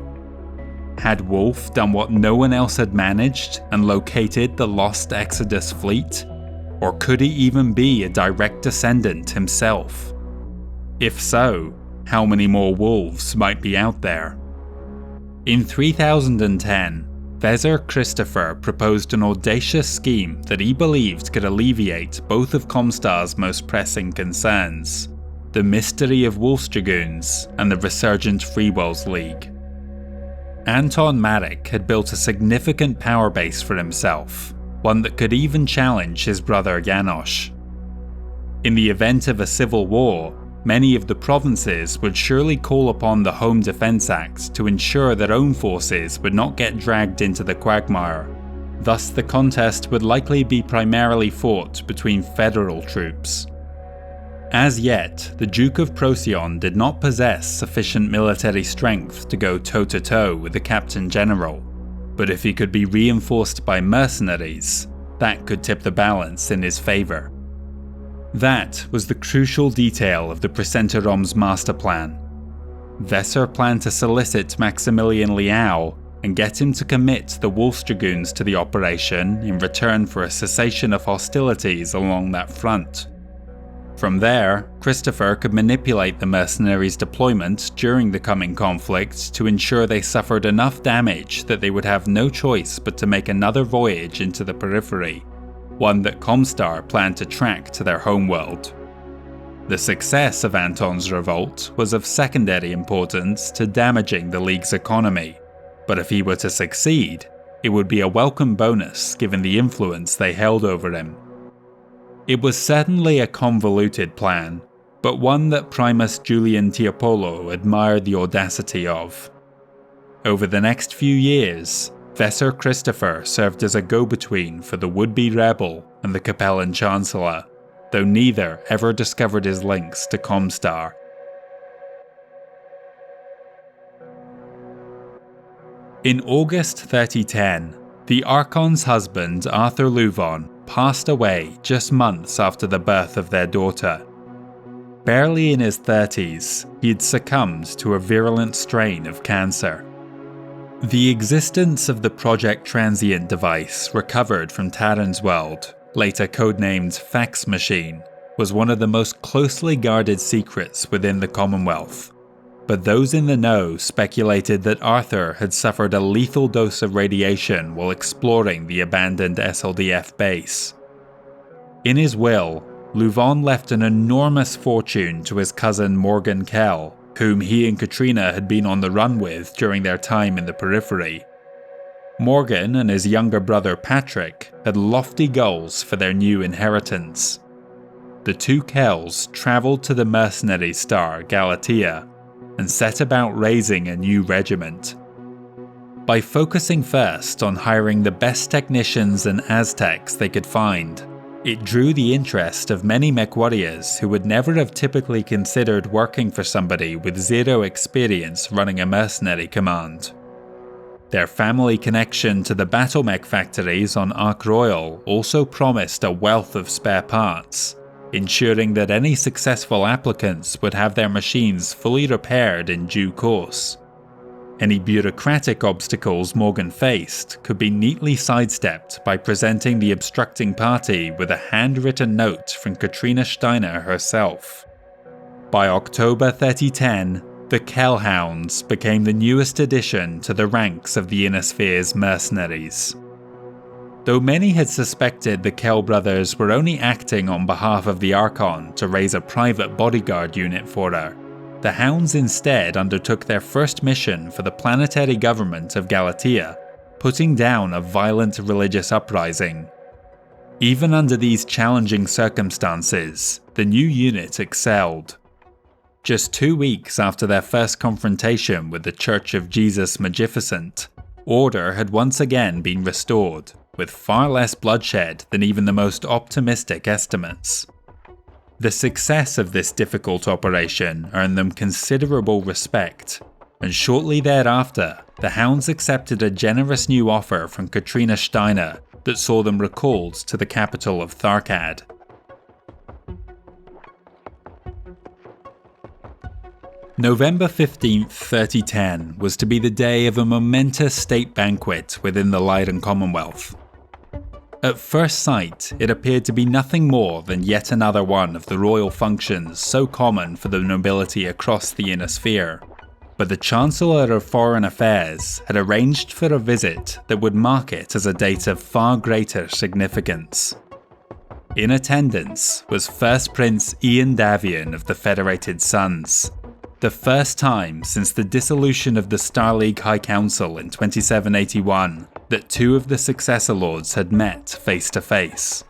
S1: Had Wolf done what no one else had managed and located the lost Exodus fleet? Or could he even be a direct descendant himself? If so, how many more wolves might be out there? In 3010, Vezir Christopher proposed an audacious scheme that he believed could alleviate both of ComStar's most pressing concerns: the mystery of Wolf's Dragoons and the resurgent Freewells League. Anton Marik had built a significant power base for himself, one that could even challenge his brother Janosch. In the event of a civil war, many of the provinces would surely call upon the Home Defense Act to ensure their own forces would not get dragged into the quagmire. Thus, the contest would likely be primarily fought between federal troops. As yet, the Duke of Procyon did not possess sufficient military strength to go toe-to-toe with the Captain General, but if he could be reinforced by mercenaries, that could tip the balance in his favour. That was the crucial detail of the Precentorom's master plan. Vesser planned to solicit Maximilian Liao and get him to commit the Wolf's Dragoons to the operation in return for a cessation of hostilities along that front. From there, Christopher could manipulate the mercenaries' deployment during the coming conflict to ensure they suffered enough damage that they would have no choice but to make another voyage into the Periphery, one that ComStar planned to track to their homeworld. The success of Anton's revolt was of secondary importance to damaging the League's economy, but if he were to succeed, it would be a welcome bonus given the influence they held over him. It was certainly a convoluted plan, but one that Primus Julian Tiepolo admired the audacity of. Over the next few years, Vesser Christopher served as a go-between for the would-be rebel and the Capellan Chancellor, though neither ever discovered his links to ComStar. In August 3010, the Archon's husband Arthur Louvon passed away just months after the birth of their daughter. Barely in his 30s, he had succumbed to a virulent strain of cancer. The existence of the Project Transient device recovered from Terran's world, later codenamed Fax Machine, was one of the most closely guarded secrets within the Commonwealth. But those in the know speculated that Arthur had suffered a lethal dose of radiation while exploring the abandoned SLDF base. In his will, Louvon left an enormous fortune to his cousin Morgan Kell, whom he and Katrina had been on the run with during their time in the Periphery. Morgan and his younger brother Patrick had lofty goals for their new inheritance. The two Kells travelled to the mercenary star Galatea and set about raising a new regiment. By focusing first on hiring the best technicians and Aztecs they could find, It drew the interest of many MechWarriors who would never have typically considered working for somebody with zero experience running a mercenary command. Their family connection to the BattleMech factories on Ark Royal also promised a wealth of spare parts, ensuring that any successful applicants would have their machines fully repaired in due course. Any bureaucratic obstacles Morgan faced could be neatly sidestepped by presenting the obstructing party with a handwritten note from Katrina Steiner herself. By October 3010, the Kell Hounds became the newest addition to the ranks of the Inner Sphere's mercenaries. Though many had suspected the Kell brothers were only acting on behalf of the Archon to raise a private bodyguard unit for her, the Hounds instead undertook their first mission for the planetary government of Galatea, putting down a violent religious uprising. Even under these challenging circumstances, the new unit excelled. Just 2 weeks after their first confrontation with the Church of Jesus Magnificent, order had once again been restored, with far less bloodshed than even the most optimistic estimates. The success of this difficult operation earned them considerable respect, and shortly thereafter, the Hounds accepted a generous new offer from Katrina Steiner that saw them recalled to the capital of Tharkad. November 15th, 3010 was to be the day of a momentous state banquet within the Lyran Commonwealth. At first sight, it appeared to be nothing more than yet another one of the royal functions so common for the nobility across the Inner Sphere, but the Chancellor of Foreign Affairs had arranged for a visit that would mark it as a date of far greater significance. In attendance was First Prince Ian Davion of the Federated Sons, the first time since the dissolution of the Star League High Council in 2781 that two of the successor lords had met face to face.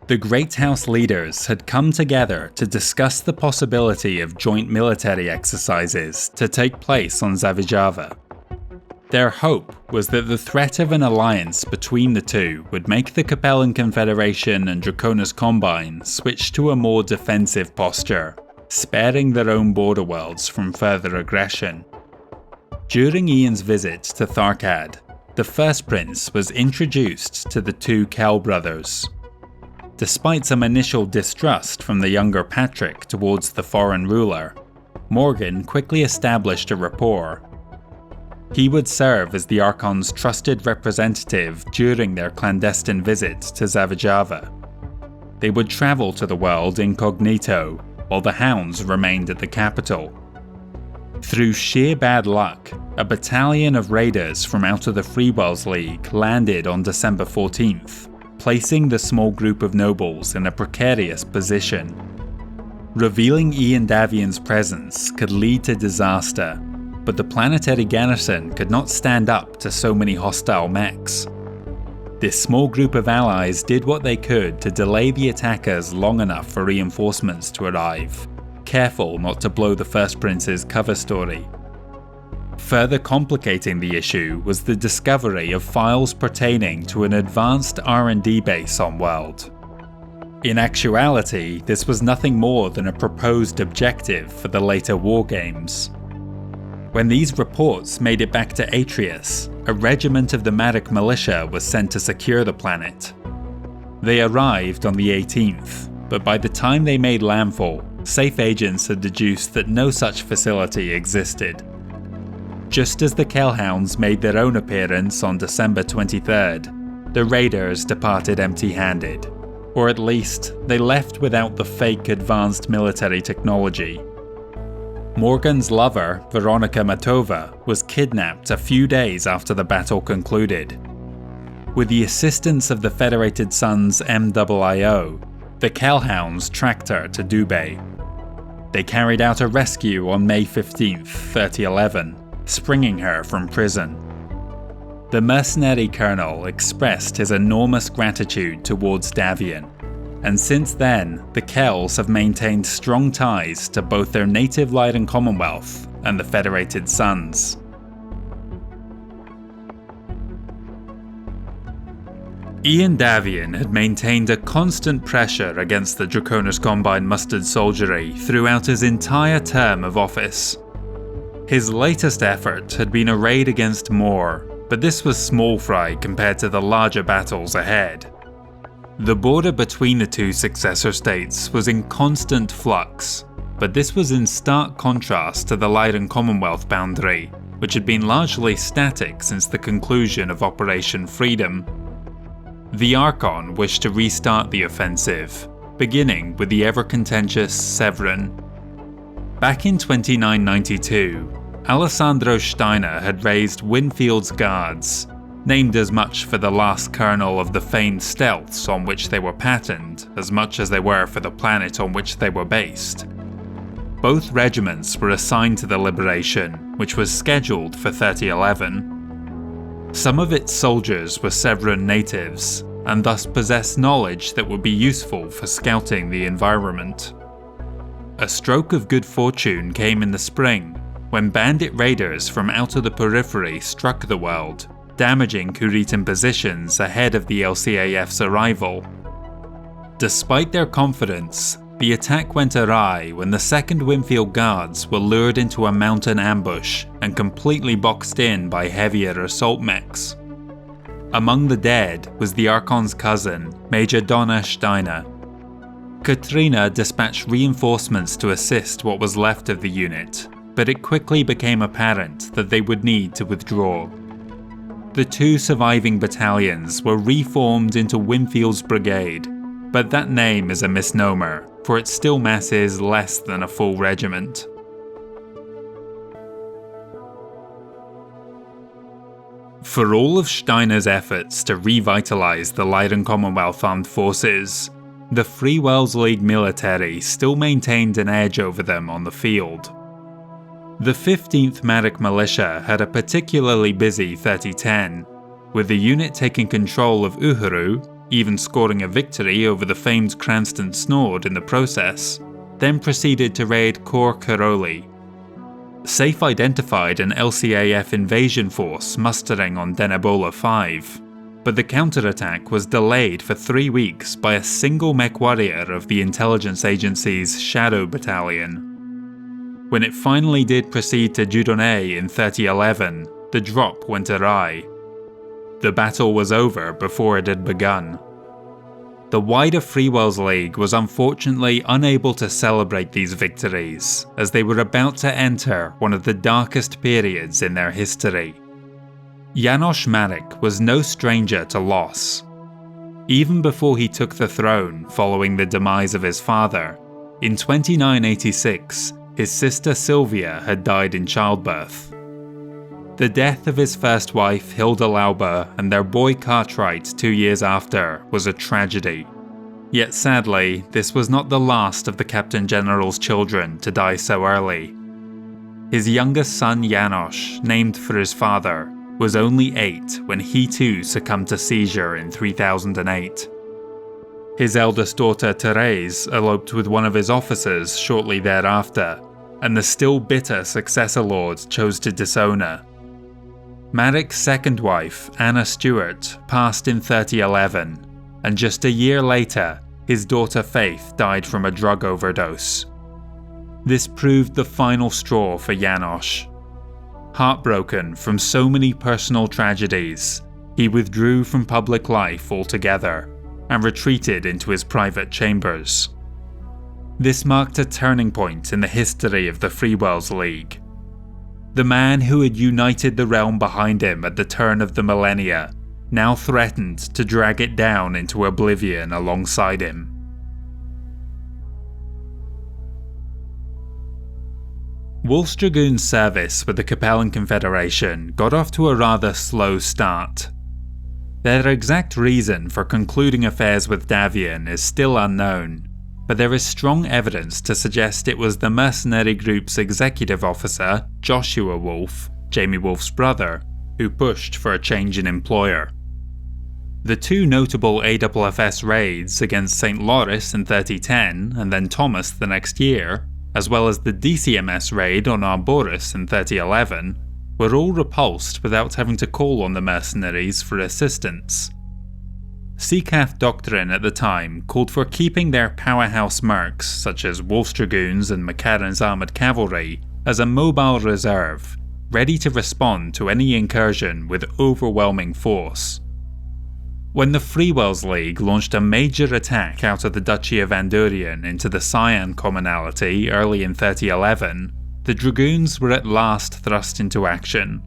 S1: The Great House leaders had come together to discuss the possibility of joint military exercises to take place on Zavijava. Their hope was that the threat of an alliance between the two would make the Capellan Confederation and Draconis Combine switch to a more defensive posture, sparing their own border worlds from further aggression. During Ian's visit to Tharkad, the First Prince was introduced to the two Kell brothers. Despite some initial distrust from the younger Patrick towards the foreign ruler, Morgan quickly established a rapport. He would serve as the Archon's trusted representative during their clandestine visit to Zavijava. They would travel to the world incognito, while the Hounds remained at the capital. Through sheer bad luck, a battalion of raiders from out of the Freewells League landed on December 14th, placing the small group of nobles in a precarious position. Revealing Ian Davion's presence could lead to disaster, but the planetary garrison could not stand up to so many hostile mechs. This small group of allies did what they could to delay the attackers long enough for reinforcements to arrive, careful not to blow the First Prince's cover story. Further complicating the issue was the discovery of files pertaining to an advanced R&D base on World. In actuality, this was nothing more than a proposed objective for the later war games. When these reports made it back to Atreus, a regiment of the Marik militia was sent to secure the planet. They arrived on the 18th, but by the time they made landfall, safe agents had deduced that no such facility existed. Just as the Kell Hounds made their own appearance on December 23rd, the raiders departed empty-handed, or at least they left without the fake advanced military technology. Morgan's lover, Veronica Matova, was kidnapped a few days after the battle concluded. With the assistance of the Federated Sons MIIO, the Kell Hounds tracked her to Dubai. They carried out a rescue on May 15, 3011, springing her from prison. The mercenary colonel expressed his enormous gratitude towards Davion, and since then, the Kells have maintained strong ties to both their native Lyran Commonwealth and the Federated Sons. Ian Davion had maintained a constant pressure against the Draconis Combine Mustard Soldiery throughout his entire term of office. His latest effort had been a raid against Moor, but this was small fry compared to the larger battles ahead. The border between the two successor states was in constant flux, but this was in stark contrast to the Lyran Commonwealth boundary, which had been largely static since the conclusion of Operation Freedom. The Archon wished to restart the offensive, beginning with the ever-contentious Severin. Back in 2992, Alessandro Steiner had raised Winfield's guards, named as much for the last kernel of the famed stealths on which they were patterned as much as they were for the planet on which they were based. Both regiments were assigned to the Liberation, which was scheduled for 3011. Some of its soldiers were Severan natives, and thus possessed knowledge that would be useful for scouting the environment. A stroke of good fortune came in the spring, when bandit raiders from out of the Periphery struck the world, damaging Kuritan positions ahead of the LCAF's arrival. Despite their confidence, the attack went awry when the 2nd Winfield Guards were lured into a mountain ambush and completely boxed in by heavier assault mechs. Among the dead was the Archon's cousin, Major Donna Steiner. Katrina dispatched reinforcements to assist what was left of the unit, but it quickly became apparent that they would need to withdraw. The 2 surviving battalions were reformed into Winfield's Brigade, but that name is a misnomer, for it still masses less than a full regiment. For all of Steiner's efforts to revitalise the Lyran Commonwealth Armed Forces, the Free Wells League military still maintained an edge over them on the field. The 15th Marik Militia had a particularly busy 3010, with the unit taking control of Uhuru, even scoring a victory over the famed Cranston Snord in the process, then proceeded to raid Kor Karoli. Safe identified an LCAF invasion force mustering on Denebola 5, but the counterattack was delayed for 3 weeks by a single MechWarrior of the intelligence agency's Shadow Battalion. When it finally did proceed to Judonné in 3011, the drop went awry. The battle was over before it had begun. The wider Free Wells League was unfortunately unable to celebrate these victories, as they were about to enter one of the darkest periods in their history. János Marik was no stranger to loss. Even before he took the throne following the demise of his father, in 2986, his sister Sylvia had died in childbirth. The death of his first wife Hilda Lauber and their boy Cartwright 2 years after was a tragedy. Yet sadly, this was not the last of the Captain General's children to die so early. His youngest son János, named for his father, was only 8 when he too succumbed to seizure in 3008. His eldest daughter Therese eloped with one of his officers shortly thereafter, and the still bitter successor lord chose to disown her. Marik's second wife, Anna Stewart, passed in 3011, and just a year later, his daughter Faith died from a drug overdose. This proved the final straw for János. Heartbroken from so many personal tragedies, he withdrew from public life altogether and retreated into his private chambers. This marked a turning point in the history of the Free Wells League. The man who had united the realm behind him at the turn of the millennia now threatened to drag it down into oblivion alongside him. Wolf's Dragoons' service with the Capellan Confederation got off to a rather slow start. Their exact reason for concluding affairs with Davion is still unknown, but there is strong evidence to suggest it was the mercenary group's executive officer, Joshua Wolf, Jamie Wolf's brother, who pushed for a change in employer. The 2 notable AFFS raids against St. Loris in 3010 and then Thomas the next year, as well as the DCMS raid on Arboris in 3011, were all repulsed without having to call on the mercenaries for assistance. SUCKit doctrine at the time called for keeping their powerhouse mercs, such as Wolf's Dragoons and McCarran's armoured cavalry, as a mobile reserve, ready to respond to any incursion with overwhelming force. When the Freewells League launched a major attack out of the Duchy of Andorian into the Cyan Commonalty early in 3011, the Dragoons were at last thrust into action.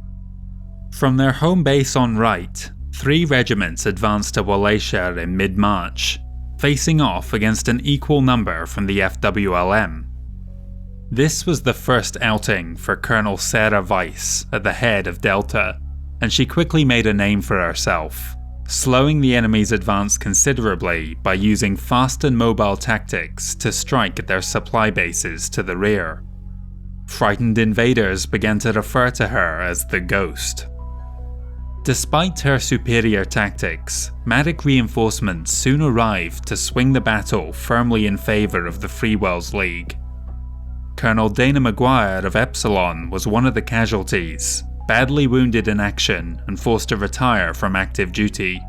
S1: From their home base on right, 3 regiments advanced to Wallachia in mid-March, facing off against an equal number from the FWLM. This was the first outing for Colonel Sarah Weiss at the head of Delta, and she quickly made a name for herself, slowing the enemy's advance considerably by using fast and mobile tactics to strike at their supply bases to the rear. Frightened invaders began to refer to her as the Ghost. Despite her superior tactics, Marik reinforcements soon arrived to swing the battle firmly in favour of the Freewells League. Colonel Dana Maguire of Epsilon was one of the casualties, badly wounded in action and forced to retire from active duty.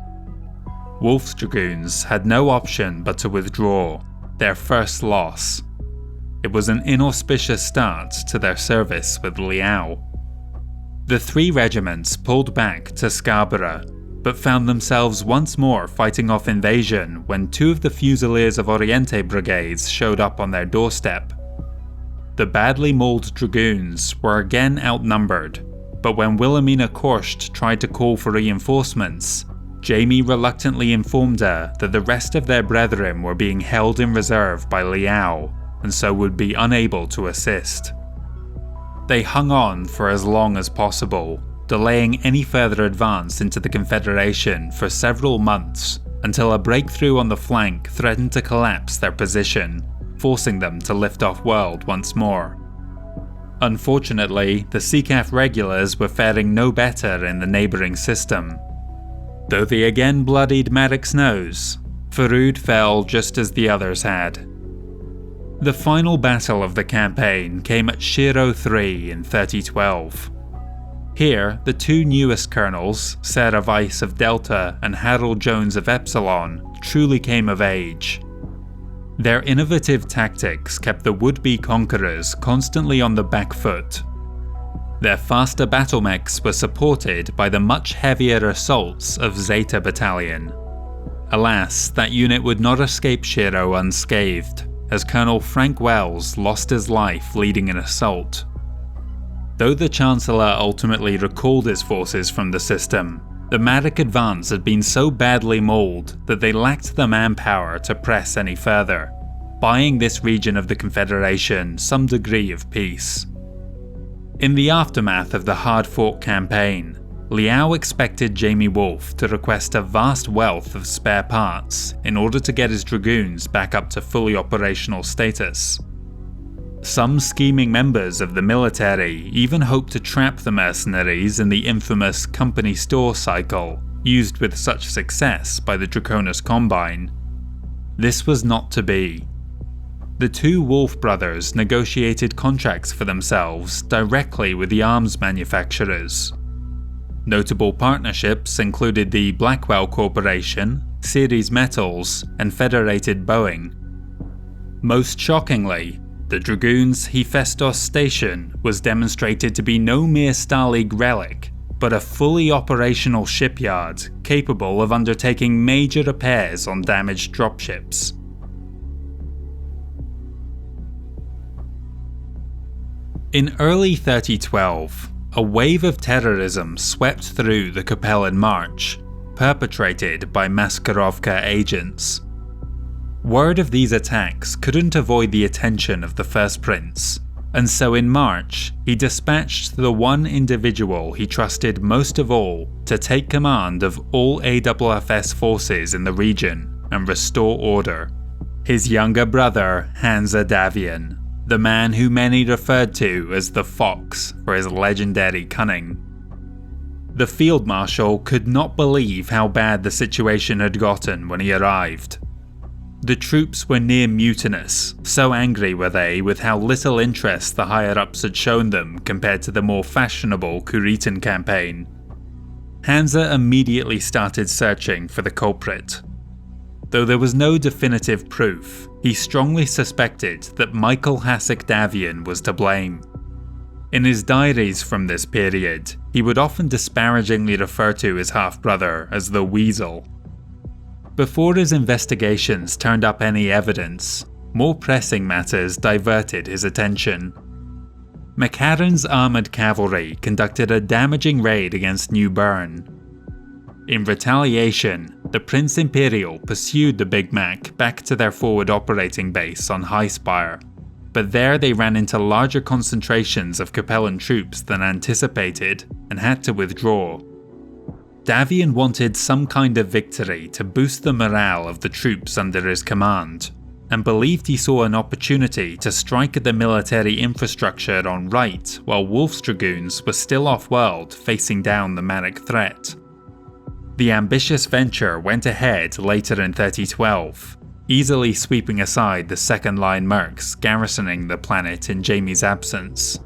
S1: Wolf's Dragoons had no option but to withdraw, their first loss. It was an inauspicious start to their service with Liao. The 3 regiments pulled back to Scarborough, but found themselves once more fighting off invasion when 2 of the Fusiliers of Oriente brigades showed up on their doorstep. The badly mauled Dragoons were again outnumbered, but when Wilhelmina Korst tried to call for reinforcements, Jamie reluctantly informed her that the rest of their brethren were being held in reserve by Liao, and so would be unable to assist. They hung on for as long as possible, delaying any further advance into the Confederation for several months, until a breakthrough on the flank threatened to collapse their position, forcing them to lift off world once more. Unfortunately, the SUCKit regulars were faring no better in the neighbouring system. Though they again bloodied Marik's nose, Faroud fell just as the others had. The final battle of the campaign came at Shiro III in 3012. Here, the 2 newest colonels, Sarah Weiss of Delta and Harold Jones of Epsilon, truly came of age. Their innovative tactics kept the would-be conquerors constantly on the back foot. Their faster battle mechs were supported by the much heavier assaults of Zeta Battalion. Alas, that unit would not escape Shiro unscathed, as Colonel Frank Wells lost his life leading an assault. Though the Chancellor ultimately recalled his forces from the system, the Marik advance had been so badly mauled that they lacked the manpower to press any further, buying this region of the Confederation some degree of peace. In the aftermath of the hard-fought campaign, Liao expected Jamie Wolfe to request a vast wealth of spare parts in order to get his Dragoons back up to fully operational status. Some scheming members of the military even hoped to trap the mercenaries in the infamous company store cycle, used with such success by the Draconis Combine. This was not to be. The 2 Wolf brothers negotiated contracts for themselves directly with the arms manufacturers. Notable partnerships included the Blackwell Corporation, Ceres Metals, and Federated Boeing. Most shockingly, the Dragoons' Hephaestus station was demonstrated to be no mere Starleague relic, but a fully operational shipyard capable of undertaking major repairs on damaged dropships. In early 3012, a wave of terrorism swept through the Capellan March, perpetrated by Maskarovka agents. Word of these attacks couldn't avoid the attention of the First Prince, and so in March, he dispatched the one individual he trusted most of all to take command of all AFFS forces in the region and restore order: his younger brother, Hansa Davion, the man who many referred to as the Fox for his legendary cunning. The Field Marshal could not believe how bad the situation had gotten when he arrived. The troops were near mutinous, so angry were they with how little interest the higher-ups had shown them compared to the more fashionable Kuritan campaign. Hansa immediately started searching for the culprit, though there was no definitive proof, he strongly suspected that Michael Hasek Davion was to blame. In his diaries from this period, he would often disparagingly refer to his half-brother as the Weasel. Before his investigations turned up any evidence, more pressing matters diverted his attention. McCarran's armoured cavalry conducted a damaging raid against New Bern. In retaliation, the Prince Imperial pursued the Big Mac back to their forward operating base on Highspire, but there they ran into larger concentrations of Capellan troops than anticipated and had to withdraw. Davion wanted some kind of victory to boost the morale of the troops under his command, and believed he saw an opportunity to strike at the military infrastructure on right while Wolf's Dragoons were still off-world facing down the Marik threat. The ambitious venture went ahead later in 3012, easily sweeping aside the second-line mercs garrisoning the planet in Jamie's absence.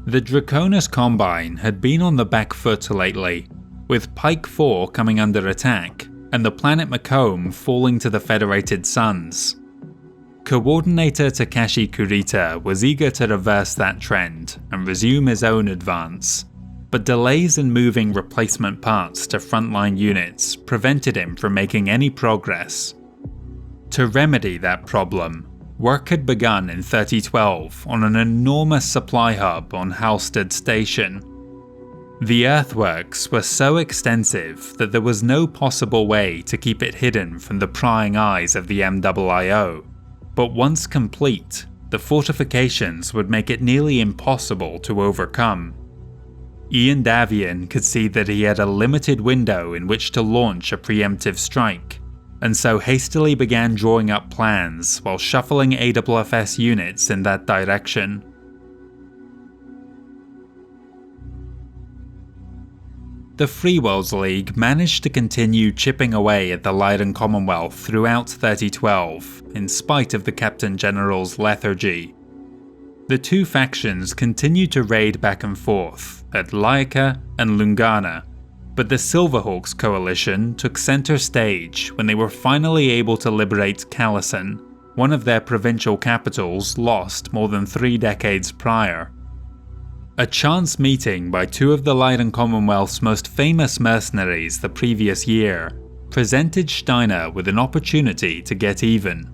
S1: The Draconis Combine had been on the back foot lately, with Pike 4 coming under attack and the planet Macomb falling to the Federated Suns. Coordinator Takashi Kurita was eager to reverse that trend and resume his own advance, but delays in moving replacement parts to frontline units prevented him from making any progress. To remedy that problem, work had begun in 3012 on an enormous supply hub on Halstead Station. The earthworks were so extensive that there was no possible way to keep it hidden from the prying eyes of the MIIO, but once complete, the fortifications would make it nearly impossible to overcome. Ian Davion could see that he had a limited window in which to launch a preemptive strike, and so hastily began drawing up plans while shuffling AFFS units in that direction. The Free Worlds League managed to continue chipping away at the Lyran Commonwealth throughout 3012, in spite of the Captain General's lethargy. The two factions continued to raid back and forth at Laika and Lungana, but the Silverhawks coalition took center stage when they were finally able to liberate Callison, one of their provincial capitals lost more than 3 decades prior. A chance meeting by two of the Lyran Commonwealth's most famous mercenaries the previous year presented Steiner with an opportunity to get even.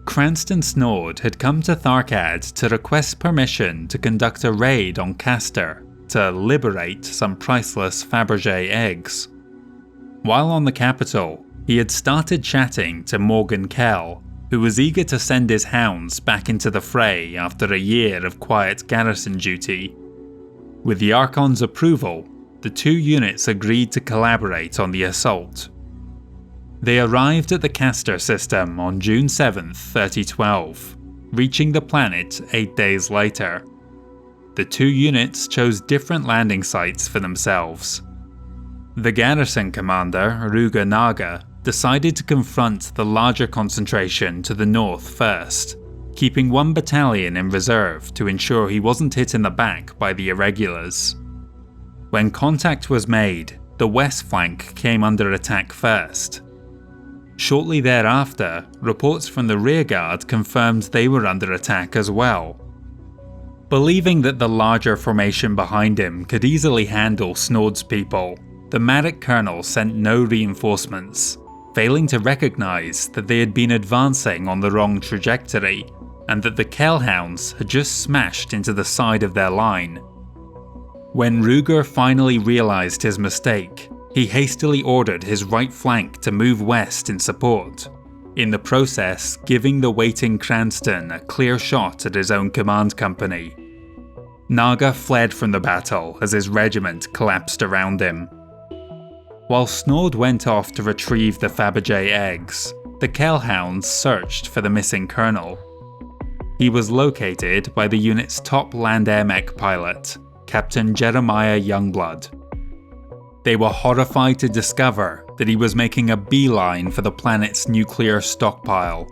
S1: Cranston Snord had come to Tharkad to request permission to conduct a raid on Castor to liberate some priceless Fabergé eggs. While on the capital, he had started chatting to Morgan Kell, who was eager to send his hounds back into the fray after a year of quiet garrison duty. With the Archon's approval, the two units agreed to collaborate on the assault. They arrived at the Castor system on June 7, 3012, reaching the planet 8 days later. The two units chose different landing sites for themselves. The garrison commander, Ruga Naga, decided to confront the larger concentration to the north first, keeping one battalion in reserve to ensure he wasn't hit in the back by the Irregulars. When contact was made, the west flank came under attack first. Shortly thereafter, reports from the rearguard confirmed they were under attack as well. Believing that the larger formation behind him could easily handle Snord's people, the Marik colonel sent no reinforcements, failing to recognize that they had been advancing on the wrong trajectory, and that the Kell Hounds had just smashed into the side of their line. When Ruger finally realized his mistake, he hastily ordered his right flank to move west in support, in the process giving the waiting Cranston a clear shot at his own command company. Naga fled from the battle as his regiment collapsed around him. While Snord went off to retrieve the Fabergé eggs, the Kell Hounds searched for the missing colonel. He was located by the unit's top land air mech pilot, Captain Jeremiah Youngblood. They were horrified to discover that he was making a beeline for the planet's nuclear stockpile.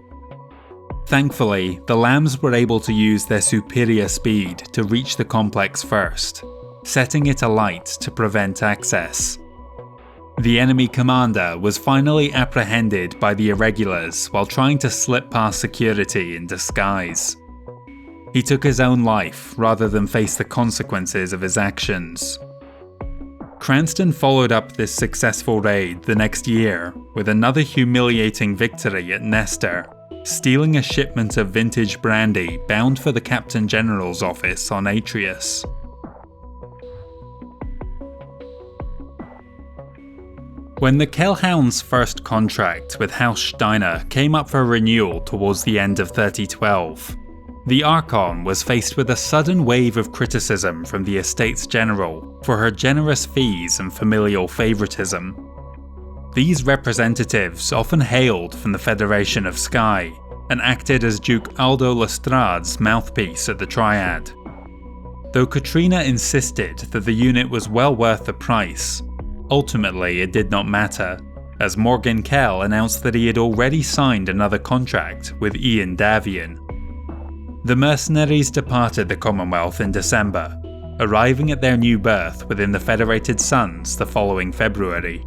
S1: Thankfully, the Lambs were able to use their superior speed to reach the complex first, setting it alight to prevent access. The enemy commander was finally apprehended by the Irregulars while trying to slip past security in disguise. He took his own life rather than face the consequences of his actions. Cranston followed up this successful raid the next year with another humiliating victory at Nestor, stealing a shipment of vintage brandy bound for the Captain General's office on Atreus. When the Kell Hounds' first contract with House Steiner came up for renewal towards the end of 3012, the Archon was faced with a sudden wave of criticism from the Estates General for her generous fees and familial favoritism. These representatives often hailed from the Federation of Sky and acted as Duke Aldo Lestrade's mouthpiece at the Triad. Though Katrina insisted that the unit was well worth the price, ultimately it did not matter, as Morgan Kell announced that he had already signed another contract with Ian Davion. The mercenaries departed the Commonwealth in December, arriving at their new berth within the Federated Suns the following February.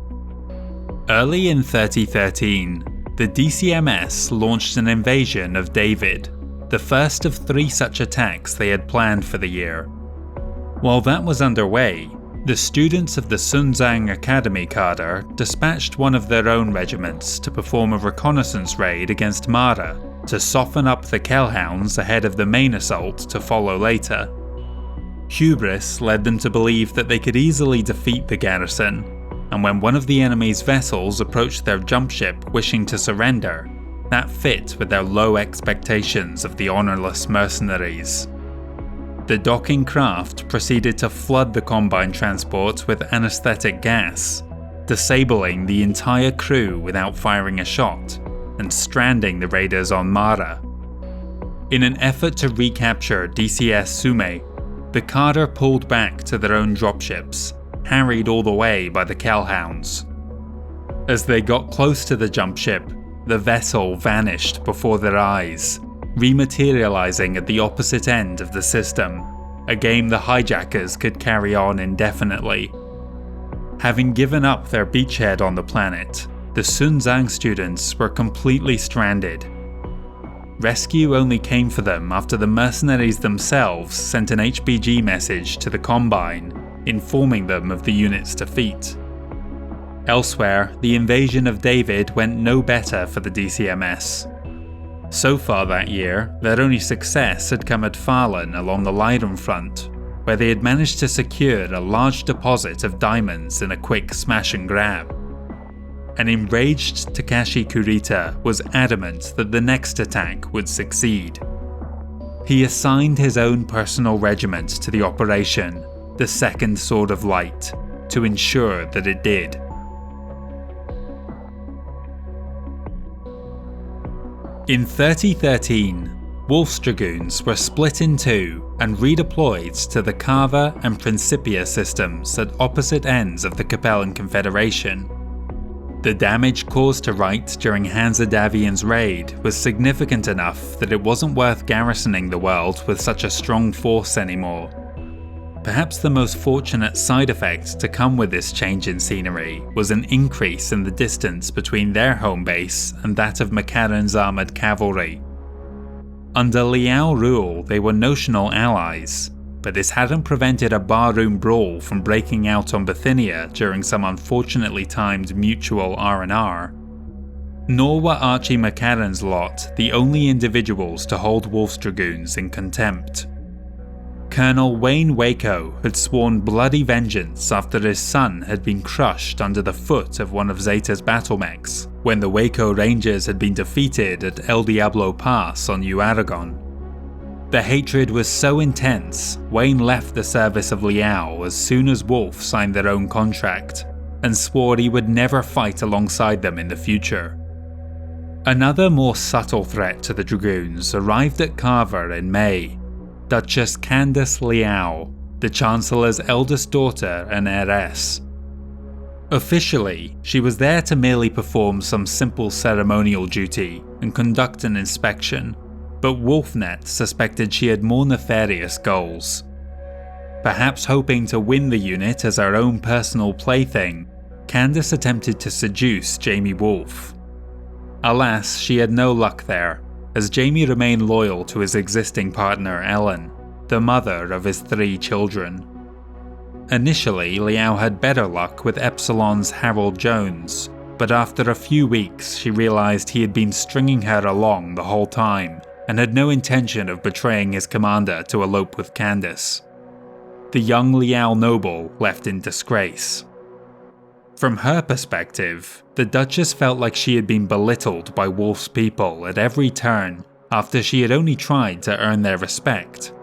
S1: Early in 3013, the DCMS launched an invasion of David, the first of 3 such attacks they had planned for the year. While that was underway, the students of the Sunzang Academy cadre dispatched one of their own regiments to perform a reconnaissance raid against Mara to soften up the Kell Hounds ahead of the main assault to follow later. Hubris led them to believe that they could easily defeat the garrison, and when one of the enemy's vessels approached their jumpship wishing to surrender, that fit with their low expectations of the honourless mercenaries. The docking craft proceeded to flood the Combine transport with anaesthetic gas, disabling the entire crew without firing a shot, and stranding the raiders on Mara. In an effort to recapture DCS Sume, the cadre pulled back to their own dropships, harried all the way by the Kell Hounds. As they got close to the jumpship, the vessel vanished before their eyes, rematerializing at the opposite end of the system, a game the hijackers could carry on indefinitely. Having given up their beachhead on the planet, the Sunzang students were completely stranded. Rescue only came for them after the mercenaries themselves sent an HBG message to the Combine, informing them of the unit's defeat. Elsewhere, the invasion of David went no better for the DCMS. So far that year, their only success had come at Farlan along the Lyran front, where they had managed to secure a large deposit of diamonds in a quick smash and grab. An enraged Takashi Kurita was adamant that the next attack would succeed. He assigned his own personal regiment to the operation, the Second Sword of Light, to ensure that it did. In 3013, Wolf's Dragoons were split in 2 and redeployed to the Kava and Principia systems at opposite ends of the Capellan Confederation. The damage caused to Wright during Hansa Davion's raid was significant enough that it wasn't worth garrisoning the world with such a strong force anymore. Perhaps the most fortunate side effect to come with this change in scenery was an increase in the distance between their home base and that of Makaran's armoured cavalry. Under Liao rule, they were notional allies, but this hadn't prevented a barroom brawl from breaking out on Bithynia during some unfortunately timed mutual R&R. Nor were Archie Makaran's lot the only individuals to hold Wolf's Dragoons in contempt. Colonel Wayne Waco had sworn bloody vengeance after his son had been crushed under the foot of one of Zeta's battle mechs when the Waco Rangers had been defeated at El Diablo Pass on New Aragon. The hatred was so intense, Wayne left the service of Liao as soon as Wolf signed their own contract, and swore he would never fight alongside them in the future. Another more subtle threat to the Dragoons arrived at Carver in May. Duchess Candace Liao, the Chancellor's eldest daughter and heiress. Officially, she was there to merely perform some simple ceremonial duty and conduct an inspection, but Wolfnet suspected she had more nefarious goals. Perhaps hoping to win the unit as her own personal plaything, Candace attempted to seduce Jamie Wolfe. Alas, she had no luck there, as Jamie remained loyal to his existing partner Ellen, the mother of his 3 children. Initially, Liao had better luck with Epsilon's Harold Jones, but after a few weeks she realized he had been stringing her along the whole time and had no intention of betraying his commander to elope with Candace. The young Liao noble left in disgrace. From her perspective, the Duchess felt like she had been belittled by Wolfe's people at every turn after she had only tried to earn their respect.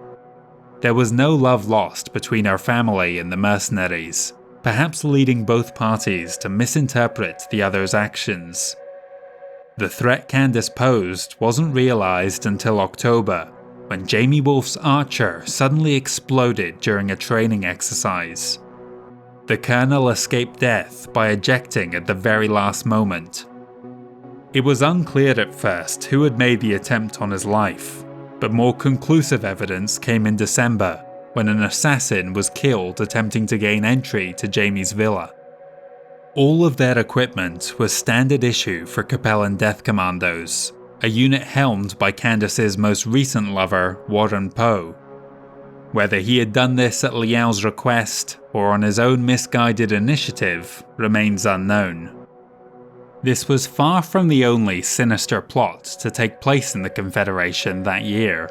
S1: There was no love lost between her family and the mercenaries, perhaps leading both parties to misinterpret the other's actions. The threat Candace posed wasn't realized until October, when Jamie Wolfe's archer suddenly exploded during a training exercise. The colonel escaped death by ejecting at the very last moment. It was unclear at first who had made the attempt on his life, but more conclusive evidence came in December, when an assassin was killed attempting to gain entry to Jamie's villa. All of their equipment was standard issue for Capellan Death Commandos, a unit helmed by Candace's most recent lover, Warren Poe. Whether he had done this at Liao's request or on his own misguided initiative remains unknown. This was far from the only sinister plot to take place in the Confederation that year.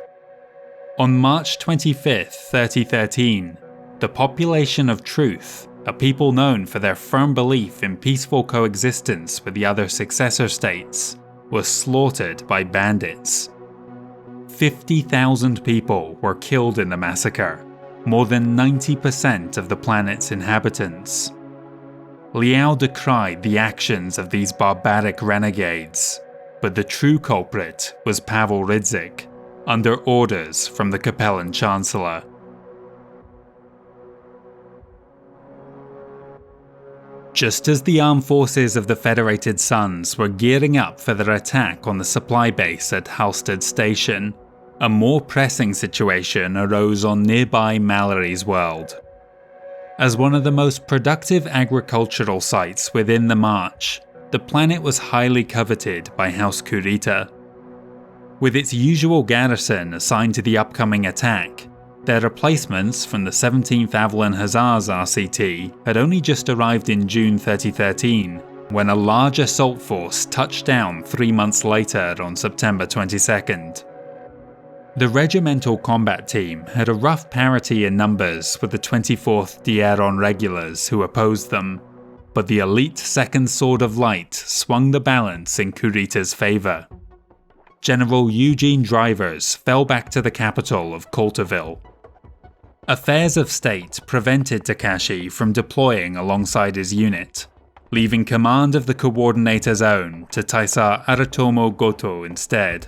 S1: On March 25, 3013, the population of Truth, a people known for their firm belief in peaceful coexistence with the other successor states, was slaughtered by bandits. 50,000 people were killed in the massacre, more than 90% of the planet's inhabitants. Liao decried the actions of these barbaric renegades, but the true culprit was Pavel Rydzik, under orders from the Capellan Chancellor. Just as the armed forces of the Federated Sons were gearing up for their attack on the supply base at Halstead Station, a more pressing situation arose on nearby Mallory's World. As one of the most productive agricultural sites within the March, the planet was highly coveted by House Kurita. With its usual garrison assigned to the upcoming attack, their replacements from the 17th Avalon Hussars RCT had only just arrived in June 3013, when a large assault force touched down 3 months later on September 22nd. The regimental combat team had a rough parity in numbers with the 24th Dieron Regulars who opposed them, but the elite 2nd Sword of Light swung the balance in Kurita's favour. General Eugene Drivers fell back to the capital of Coulterville. Affairs of state prevented Takashi from deploying alongside his unit, leaving command of the Coordinator Zone to Taisar Aratomo Goto instead.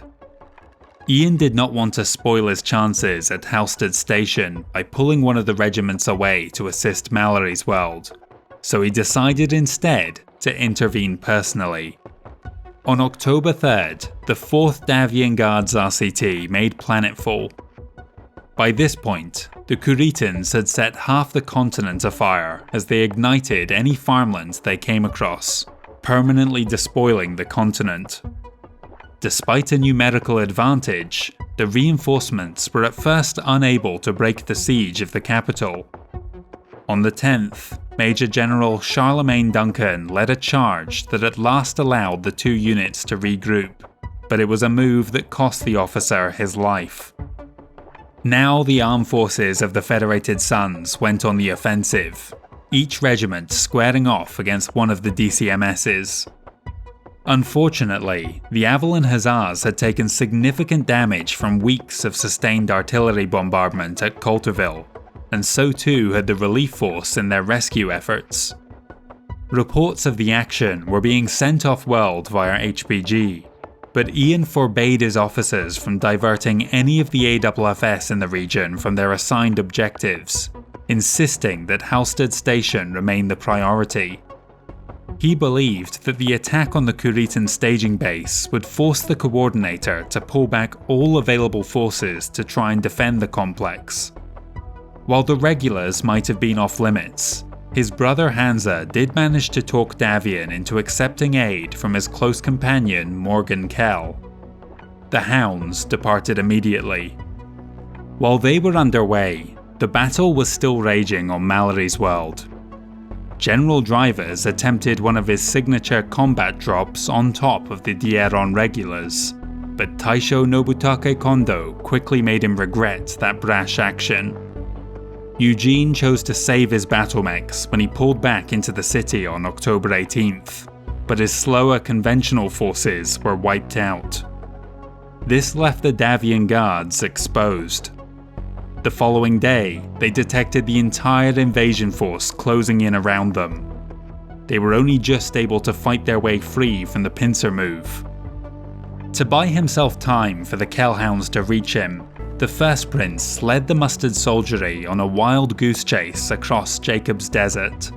S1: Ian did not want to spoil his chances at Halstead Station by pulling one of the regiments away to assist Mallory's World, so he decided instead to intervene personally. On October 3rd, the 4th Davion Guards RCT made planetfall. By this point, the Kuritans had set half the continent afire as they ignited any farmland they came across, permanently despoiling the continent. Despite a numerical advantage, the reinforcements were at first unable to break the siege of the capital. On the 10th, Major General Charlemagne Duncan led a charge that at last allowed the 2 units to regroup, but it was a move that cost the officer his life. Now the armed forces of the Federated Sons went on the offensive, each regiment squaring off against one of the DCMSs. Unfortunately, the Avalon Hussars had taken significant damage from weeks of sustained artillery bombardment at Coulterville, and so too had the relief force in their rescue efforts. Reports of the action were being sent off-world via HPG, but Ian forbade his officers from diverting any of the AFFS in the region from their assigned objectives, insisting that Halstead Station remain the priority. He believed that the attack on the Kuritan staging base would force the Coordinator to pull back all available forces to try and defend the complex. While the Regulars might have been off limits, his brother Hansa did manage to talk Davion into accepting aid from his close companion Morgan Kell. The Hounds departed immediately. While they were underway, the battle was still raging on Mallory's world. General Drivers attempted one of his signature combat drops on top of the Davion Regulars, but Taisho Nobutake Kondo quickly made him regret that brash action. Eugene chose to save his battle mechs when he pulled back into the city on October 18th, but his slower conventional forces were wiped out. This left the Davion guards exposed. The following day, they detected the entire invasion force closing in around them. They were only just able to fight their way free from the pincer move. To buy himself time for the Kell Hounds to reach him, the First Prince led the mustered soldiery on a wild goose chase across Jacob's Desert.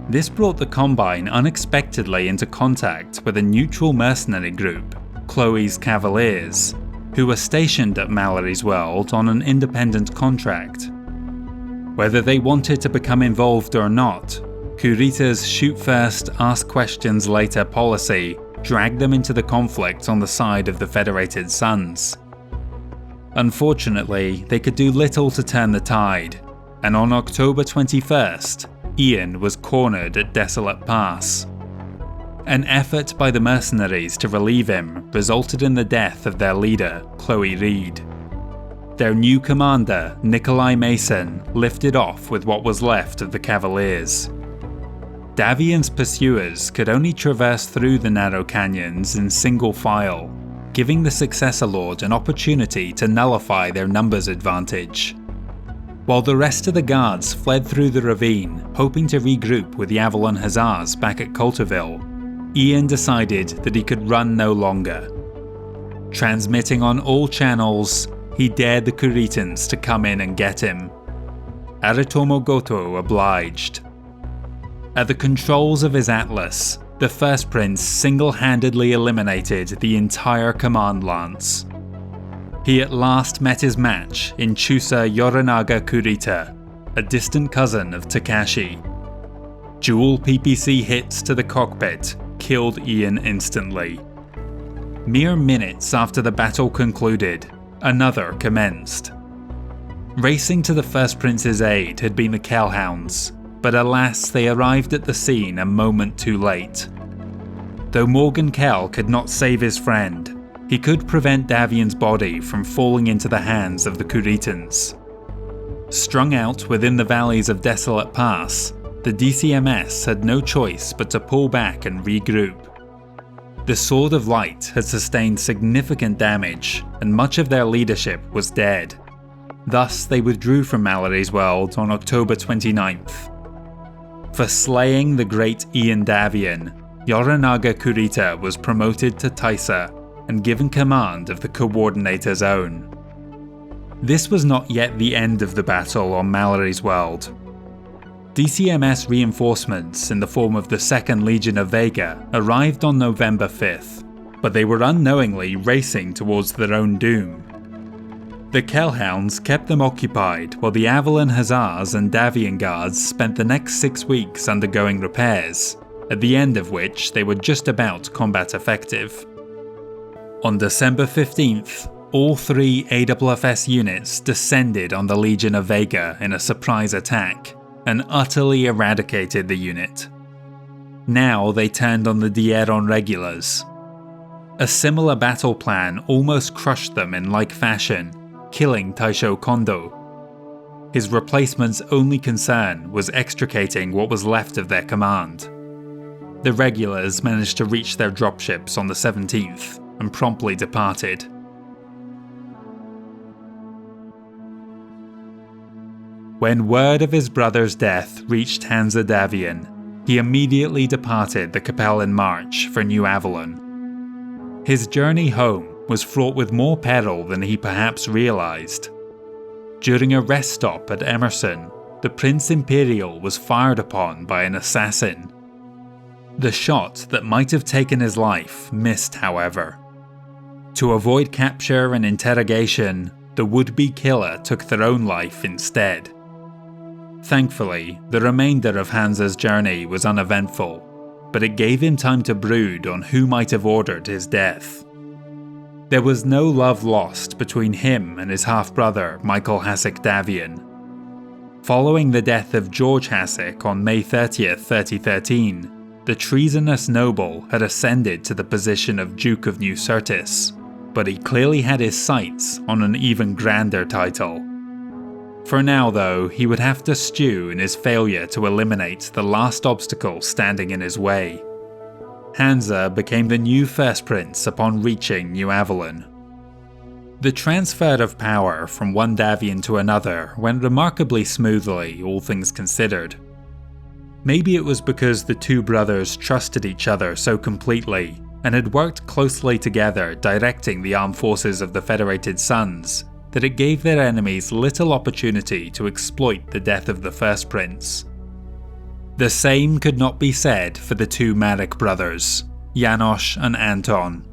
S1: This brought the Combine unexpectedly into contact with a neutral mercenary group, Chloe's Cavaliers, who were stationed at Mallory's world on an independent contract. Whether they wanted to become involved or not, Kurita's shoot first, ask questions later policy dragged them into the conflict on the side of the Federated Sons. Unfortunately, they could do little to turn the tide, and on October 21st, Ian was cornered at Desolate Pass. An effort by the mercenaries to relieve him resulted in the death of their leader, Chloe Reed. Their new commander, Nikolai Mason, lifted off with what was left of the Cavaliers. Davion's pursuers could only traverse through the narrow canyons in single file, giving the Successor Lord an opportunity to nullify their numbers advantage. While the rest of the guards fled through the ravine, hoping to regroup with the Avalon Hussars back at Coulterville, Ian decided that he could run no longer. Transmitting on all channels, he dared the Kuritans to come in and get him. Aritomo Goto obliged. At the controls of his Atlas, the First Prince single-handedly eliminated the entire command lance. He at last met his match in Chusa Yorinaga Kurita, a distant cousin of Takashi. Dual PPC hits to the cockpit killed Ian instantly. Mere minutes after the battle concluded, another commenced. Racing to the First Prince's aid had been the Kell Hounds, but alas they arrived at the scene a moment too late. Though Morgan Kell could not save his friend, he could prevent Davion's body from falling into the hands of the Kuritans. Strung out within the valleys of Desolate Pass, the DCMS had no choice but to pull back and regroup. The Sword of Light had sustained significant damage, and much of their leadership was dead. Thus, they withdrew from Mallory's world on October 29th. For slaying the great Ian Davion, Yorinaga Kurita was promoted to Taisa and given command of the Coordinator Zone. This was not yet the end of the battle on Mallory's world. DCMS reinforcements in the form of the 2nd Legion of Vega arrived on November 5th, but they were unknowingly racing towards their own doom. The Kell Hounds kept them occupied while the Avalon Hussars and Davion guards spent the next 6 weeks undergoing repairs, at the end of which they were just about combat effective. On December 15th, all 3 AFFS units descended on the Legion of Vega in a surprise attack, and utterly eradicated the unit. Now they turned on the Davion Regulars. A similar battle plan almost crushed them in like fashion, killing Taisho Kondo. His replacement's only concern was extricating what was left of their command. The Regulars managed to reach their dropships on the 17th, and promptly departed. When word of his brother's death reached Hansa Davion, he immediately departed the Capellan March for New Avalon. His journey home was fraught with more peril than he perhaps realized. During a rest stop at Emerson, the Prince Imperial was fired upon by an assassin. The shot that might have taken his life missed, however. To avoid capture and interrogation, the would-be killer took their own life instead. Thankfully, the remainder of Hansa's journey was uneventful, but it gave him time to brood on who might have ordered his death. There was no love lost between him and his half-brother Michael Hasek Davion. Following the death of George Hasek on May 30th, 3013, the treasonous noble had ascended to the position of Duke of New Syrtis, but he clearly had his sights on an even grander title. For now though, he would have to stew in his failure to eliminate the last obstacle standing in his way. Hansa became the new First Prince upon reaching New Avalon. The transfer of power from one Davion to another went remarkably smoothly, all things considered. Maybe it was because the two brothers trusted each other so completely and had worked closely together directing the armed forces of the Federated Sons that it gave their enemies little opportunity to exploit the death of the First Prince. The same could not be said for the two Marik brothers, Janosch and Anton.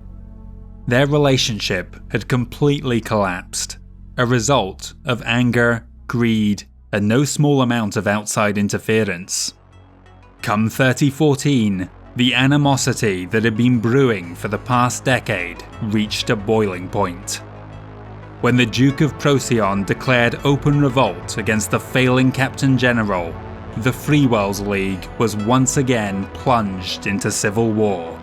S1: Their relationship had completely collapsed, a result of anger, greed, and no small amount of outside interference. Come 3014, the animosity that had been brewing for the past decade reached a boiling point. When the Duke of Procyon declared open revolt against the failing Captain General, the Freewells League was once again plunged into civil war.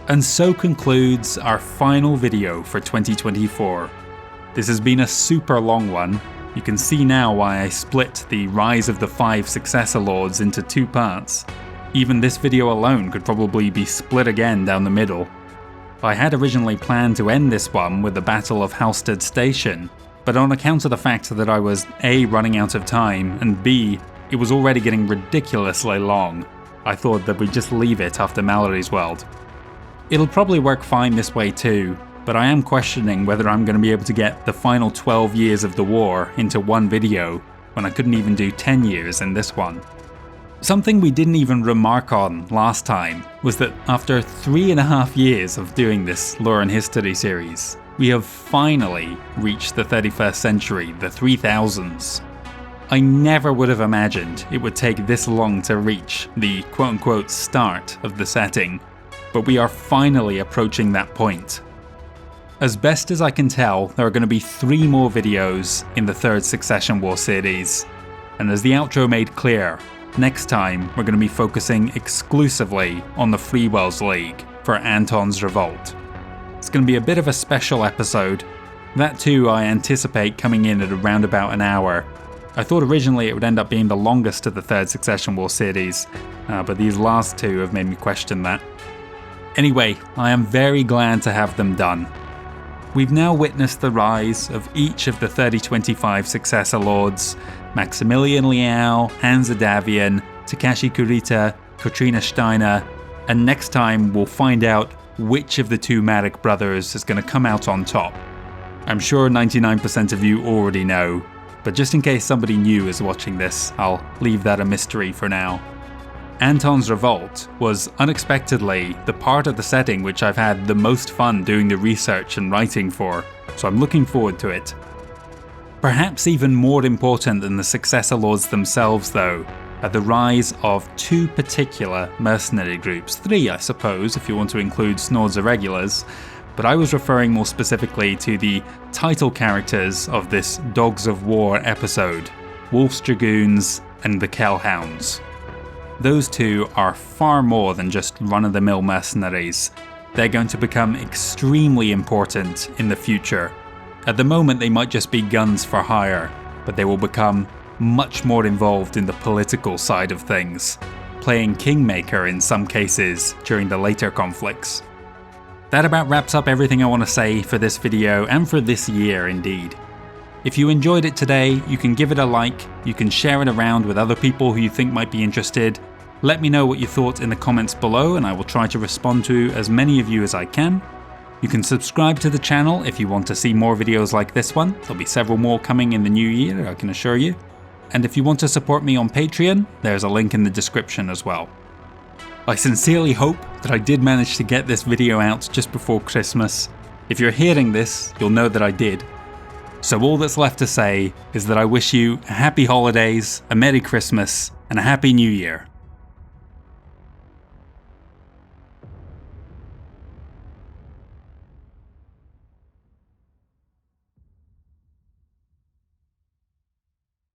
S1: And so concludes our final video for 2024. This has been a super long one. You can see now why I split the Rise of the 5 Successor Lords into 2 parts. Even this video alone could probably be split again down the middle. I had originally planned to end this one with the Battle of Halstead Station, but on account of the fact that I was A, running out of time, and B, it was already getting ridiculously long, I thought that we'd just leave it after Mallory's World. It'll probably work fine this way too, but I am questioning whether I'm going to be able to get the final 12 years of the war into one video, when I couldn't even do 10 years in this one. Something we didn't even remark on last time was that after 3.5 years of doing this Lore and History series, we have finally reached the 31st century, the 3000s. I never would have imagined it would take this long to reach the quote-unquote start of the setting, but we are finally approaching that point. As best as I can tell, there are going to be 3 more videos in the 3rd Succession War series, and as the outro made clear, next time we're going to be focusing exclusively on the Freewells League for Anton's revolt. It's going to be a bit of a special episode. That too I anticipate coming in at around about an hour. I thought originally it would end up being the longest of the 3rd Succession War series, but these last 2 have made me question that. Anyway, I am very glad to have them done. We've now witnessed the rise of each of the 3025 Successor Lords, Maximilian Liao, Hansa Davion, Takashi Kurita, Katrina Steiner, and next time we'll find out which of the 2 Marik brothers is going to come out on top. I'm sure 99% of you already know, but just in case somebody new is watching this, I'll leave that a mystery for now. Anton's revolt was unexpectedly the part of the setting which I've had the most fun doing the research and writing for, so I'm looking forward to it. Perhaps even more important than the Successor Lords themselves though, are the rise of 2 particular mercenary groups, 3 I suppose if you want to include Snord's Irregulars, but I was referring more specifically to the title characters of this Dogs of War episode, Wolf's Dragoons and the Kell Hounds. Those 2 are far more than just run-of-the-mill mercenaries. They're going to become extremely important in the future. At the moment they might just be guns for hire, but they will become much more involved in the political side of things, playing kingmaker in some cases during the later conflicts. That about wraps up everything I want to say for this video and for this year indeed. If you enjoyed it today, you can give it a like, you can share it around with other people who you think might be interested. Let me know what you thought in the comments below and I will try to respond to as many of you as I can. You can subscribe to the channel if you want to see more videos like this one. There'll be several more coming in the new year, I can assure you. and if you want to support me on Patreon, there's a link in the description as well. I sincerely hope that I did manage to get this video out just before Christmas. If you're hearing this, you'll know that I did. So all that's left to say is that I wish you a happy holidays, a Merry Christmas, and a Happy New Year.